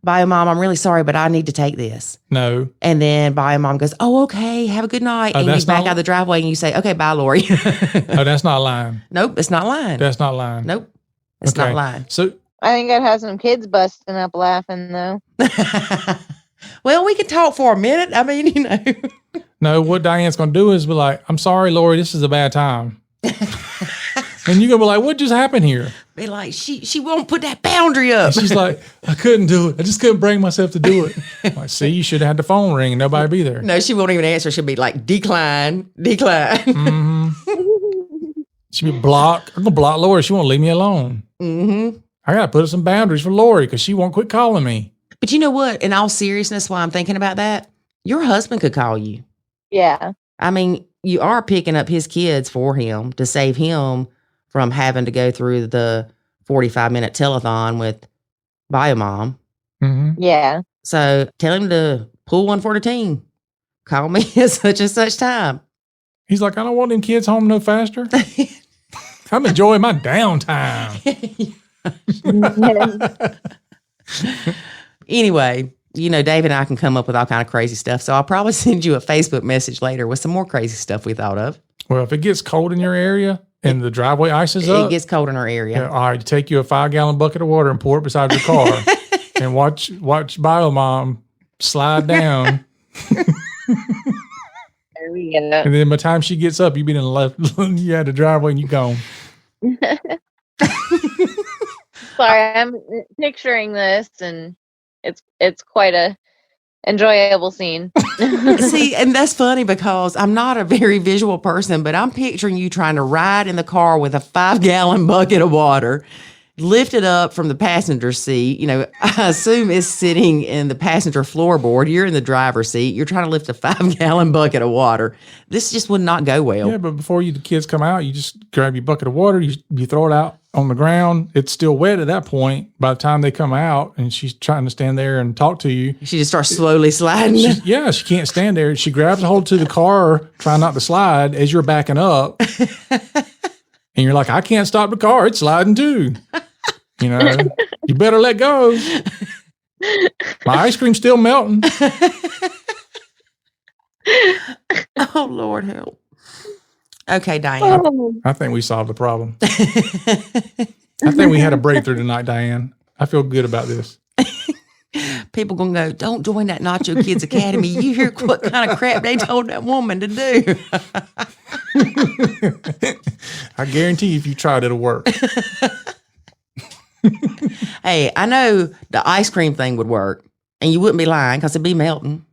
Bio Mom, I'm really sorry, but I need to take this. No. And then Bio Mom goes, oh, okay, have a good night. And you back out the driveway, and you say, okay, bye, Lori. Oh, that's not lying. Nope, it's not lying. That's not lying. Nope, it's not lying. So I think I'd have some kids busting up laughing, though. Well, we can talk for a minute. I mean, you know. No, what Diane's going to do is be like, I'm sorry, Lori, this is a bad time. And you're going to be like, what just happened here? Be like, she won't put that boundary up. And she's like, I couldn't do it. I just couldn't bring myself to do it. I'm like, see, you should have had the phone ring and nobody be there. No, she won't even answer. She'll be like, decline. Mm-hmm. She'll be blocked. I'm going to block Lori. She won't leave me alone. Mm-hmm. I got to put up some boundaries for Lori because she won't quit calling me. But you know what? In all seriousness, while I'm thinking about that, your husband could call you. Yeah. I mean, you are picking up his kids for him to save him from having to go through the 45-minute telethon with Bio Mom. Mm-hmm. Yeah. So tell him to pull one for the team. Call me at such and such time. He's like, I don't want them kids home no faster. I'm enjoying my downtime. Anyway, you know, Dave and I can come up with all kind of crazy stuff. So I'll probably send you a Facebook message later with some more crazy stuff we thought of. Well, if it gets cold in your area and the driveway ices up. It gets cold in our area. Yeah, all right, take you a 5-gallon bucket of water and pour it beside your car and watch Bio Mom slide down. There we go. And then by the time she gets up, you've been in the left, you had the driveway and you gone. Sorry, I'm picturing this, and it's quite a enjoyable scene. See, and that's funny because I'm not a very visual person, but I'm picturing you trying to ride in the car with a 5-gallon bucket of water, lift it up from the passenger seat. You know, I assume it's sitting in the passenger floorboard. You're in the driver's seat. You're trying to lift a 5-gallon bucket of water. This just would not go well. Yeah, but before the kids come out, you just grab your bucket of water, you throw it out on the ground. It's still wet at that point. By the time they come out and she's trying to stand there and talk to you. She just starts slowly sliding. She can't stand there. She grabs a hold to the car, trying not to slide as you're backing up. And you're like, I can't stop the car. It's sliding too. You know, you better let go. My ice cream's still melting. Oh, Lord help. Okay, Diane. I think we solved the problem. I think we had a breakthrough tonight, Diane. I feel good about this. People gonna go, don't join that Nacho Kids Academy. You hear what kind of crap they told that woman to do. I guarantee you, if you tried, it'll work. Hey, I know the ice cream thing would work, and you wouldn't be lying because it'd be melting.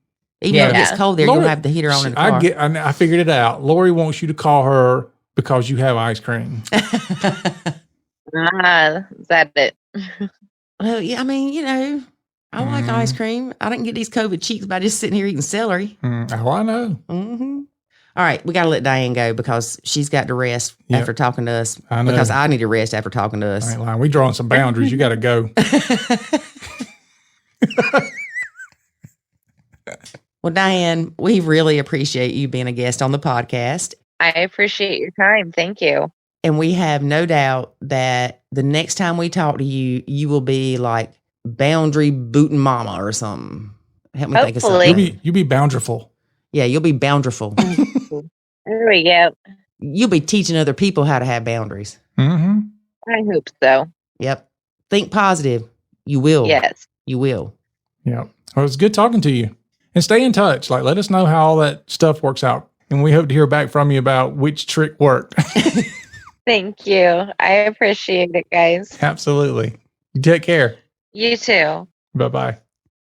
Even if it gets cold there, Lori, you'll have the heater on in the car. I figured it out. Lori wants you to call her because you have ice cream. Is that it? Well, yeah, I mean, you know, I like ice cream. I didn't get these COVID cheeks by just sitting here eating celery. Oh, I know. Mm-hmm. All right, we got to let Diane go because she's got to rest after talking to us. I know. Because I need to rest after talking to us. I ain't lying. We drawing some boundaries. You got to go. Well, Diane, we really appreciate you being a guest on the podcast. I appreciate your time. Thank you. And we have no doubt that the next time we talk to you, you will be like boundary booting mama or something. Help me think of something. You'll be boundariful. Yeah, you'll be boundariful. There we go. You'll be teaching other people how to have boundaries. Mm-hmm. I hope so. Yep. Think positive. You will. Yes. You will. Yeah. Well, it's good talking to you. And stay in touch. Like, let us know how all that stuff works out. And we hope to hear back from you about which trick worked. Thank you. I appreciate it, guys. Absolutely. You take care. You too. Bye-bye.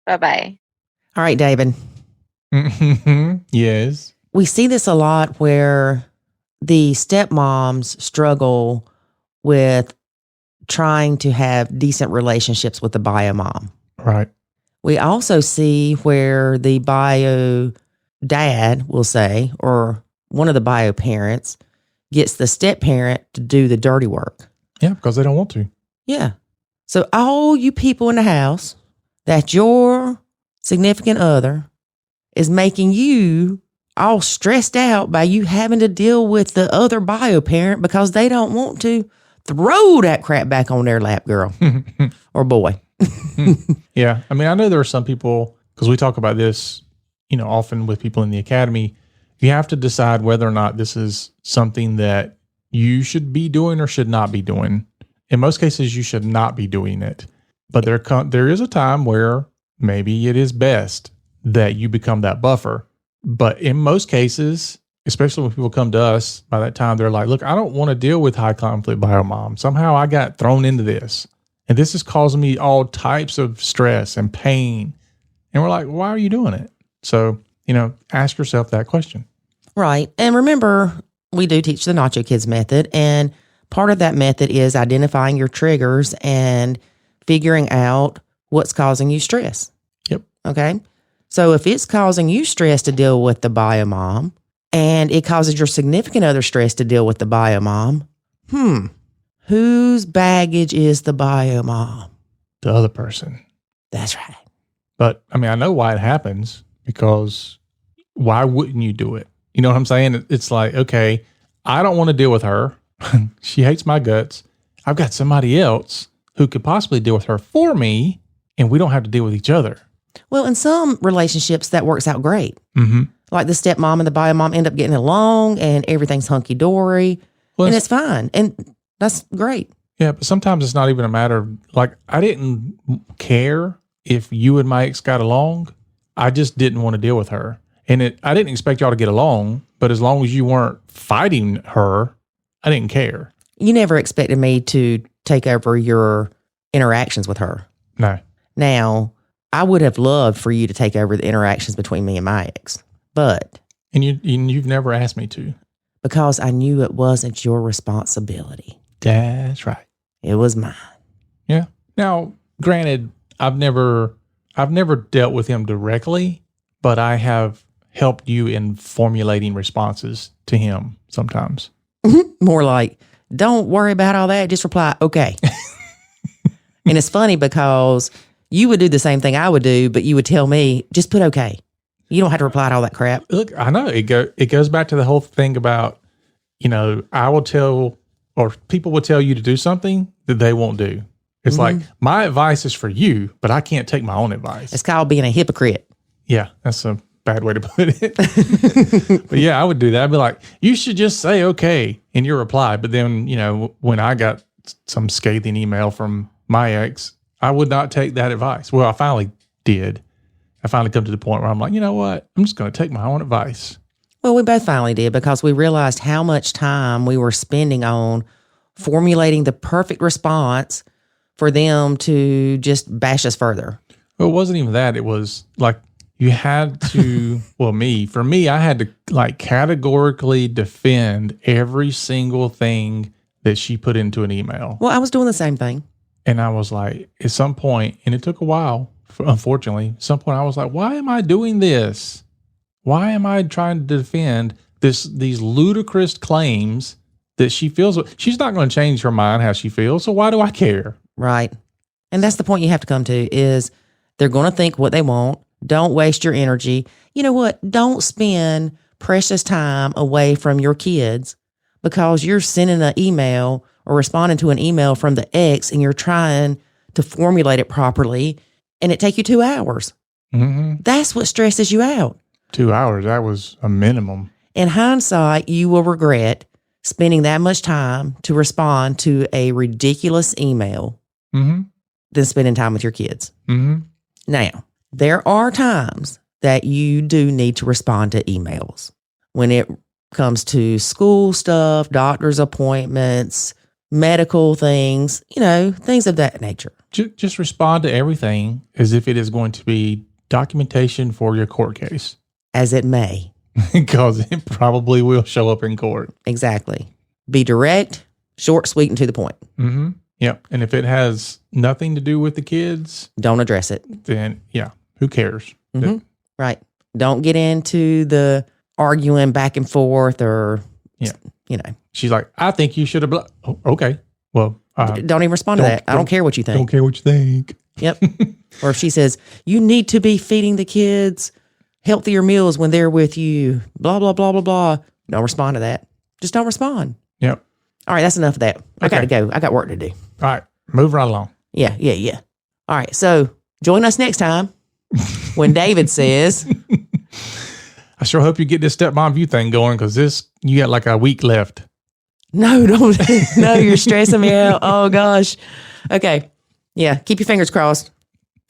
Bye-bye. All right, David. Yes. We see this a lot where the stepmoms struggle with trying to have decent relationships with the bio mom. Right. We also see where the bio dad, we'll say, or one of the bio parents gets the step parent to do the dirty work. Yeah, because they don't want to. Yeah. So all you people in the house that your significant other is making you all stressed out by you having to deal with the other bio parent because they don't want to throw that crap back on their lap, girl or boy. Yeah. I mean, I know there are some people, because we talk about this, often with people in the academy, you have to decide whether or not this is something that you should be doing or should not be doing. In most cases, you should not be doing it. But there is a time where maybe it is best that you become that buffer. But in most cases, especially when people come to us, by that time, they're like, look, I don't want to deal with high conflict bio mom. Somehow I got thrown into this. And this is causing me all types of stress and pain. And we're like, why are you doing it? So, ask yourself that question. Right. And remember, we do teach the Nacho Kids method. And part of that method is identifying your triggers and figuring out what's causing you stress. Yep. Okay. So if it's causing you stress to deal with the bio mom and it causes your significant other stress to deal with the bio mom, whose baggage is the bio mom? The other person. That's right. But I mean, I know why it happens, because why wouldn't you do it? You know what I'm saying? It's like, okay, I don't want to deal with her. She hates my guts. I've got somebody else who could possibly deal with her for me, and we don't have to deal with each other. Well, in some relationships, that works out great. Mm-hmm. Like the stepmom and the bio mom end up getting along and everything's hunky-dory, and it's fine. And that's great. Yeah, but sometimes it's not even a matter of, like, I didn't care if you and my ex got along. I just didn't want to deal with her. And I didn't expect y'all to get along, but as long as you weren't fighting her, I didn't care. You never expected me to take over your interactions with her. No. Now, I would have loved for you to take over the interactions between me and my ex, but... And you've never asked me to. Because I knew it wasn't your responsibility. That's right. It was mine. Yeah. Now, granted, I've never dealt with him directly, but I have helped you in formulating responses to him sometimes. More like, don't worry about all that. Just reply, okay. And it's funny because you would do the same thing I would do, but you would tell me, just put okay. You don't have to reply to all that crap. Look, I know it goes back to the whole thing about, I will tell, or people will tell you to do something that they won't do. It's like, my advice is for you, but I can't take my own advice. It's called being a hypocrite. Yeah, that's a bad way to put it. But yeah, I would do that. I'd be like, you should just say okay in your reply. But then, when I got some scathing email from my ex, I would not take that advice. Well, I finally did. I finally come to the point where I'm like, you know what? I'm just going to take my own advice. Well, we both finally did, because we realized how much time we were spending on formulating the perfect response for them to just bash us further. Well, it wasn't even that. It was like you had to, for me, I had to like categorically defend every single thing that she put into an email. Well, I was doing the same thing. And I was like, at some point, and it took a while, unfortunately, at some point I was like, why am I doing this? Why am I trying to defend these ludicrous claims that she feels? She's not going to change her mind how she feels, so why do I care? Right. And that's the point you have to come to, is they're going to think what they want. Don't waste your energy. You know what? Don't spend precious time away from your kids because you're sending an email or responding to an email from the ex and you're trying to formulate it properly and it take you 2 hours. Mm-hmm. That's what stresses you out. 2 hours, that was a minimum. In hindsight, you will regret spending that much time to respond to a ridiculous email than spending time with your kids. Mm-hmm. Now, there are times that you do need to respond to emails when it comes to school stuff, doctor's appointments, medical things, things of that nature. Just respond to everything as if it is going to be documentation for your court case. As it may. Because it probably will show up in court. Exactly. Be direct, short, sweet, and to the point. Mm-hmm. Yep. And if it has nothing to do with the kids, don't address it. Then, who cares? Mm-hmm. Right. Don't get into the arguing back and forth or, She's like, I think you should have. Oh, okay. Well, don't even respond to that. I don't care what you think. Don't care what you think. Yep. Or if she says, you need to be feeding the kids healthier meals when they're with you. Blah, blah, blah, blah, blah. Don't respond to that. Just don't respond. Yep. All right, that's enough of that. I got to go. I got work to do. All right. Move right along. Yeah. All right, so join us next time when David says... I sure hope you get this Stepmom View thing going because you got like a week left. No, don't. No, you're stressing me out. Oh, gosh. Okay. Yeah, keep your fingers crossed.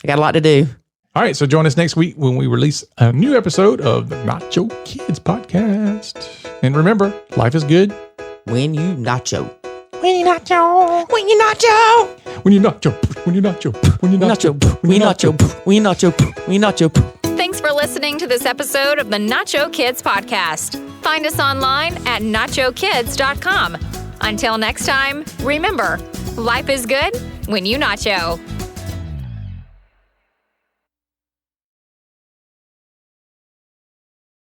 I got a lot to do. All right, so join us next week when we release a new episode of the Nacho Kids Podcast. And remember, life is good. When you nacho. When you nacho. When you nacho. When you nacho. When you nacho. When you nacho. When you nacho. When you nacho. When you nacho. Thanks for listening to this episode of the Nacho Kids Podcast. Find us online at nachokids.com. Until next time, remember, life is good when you nacho.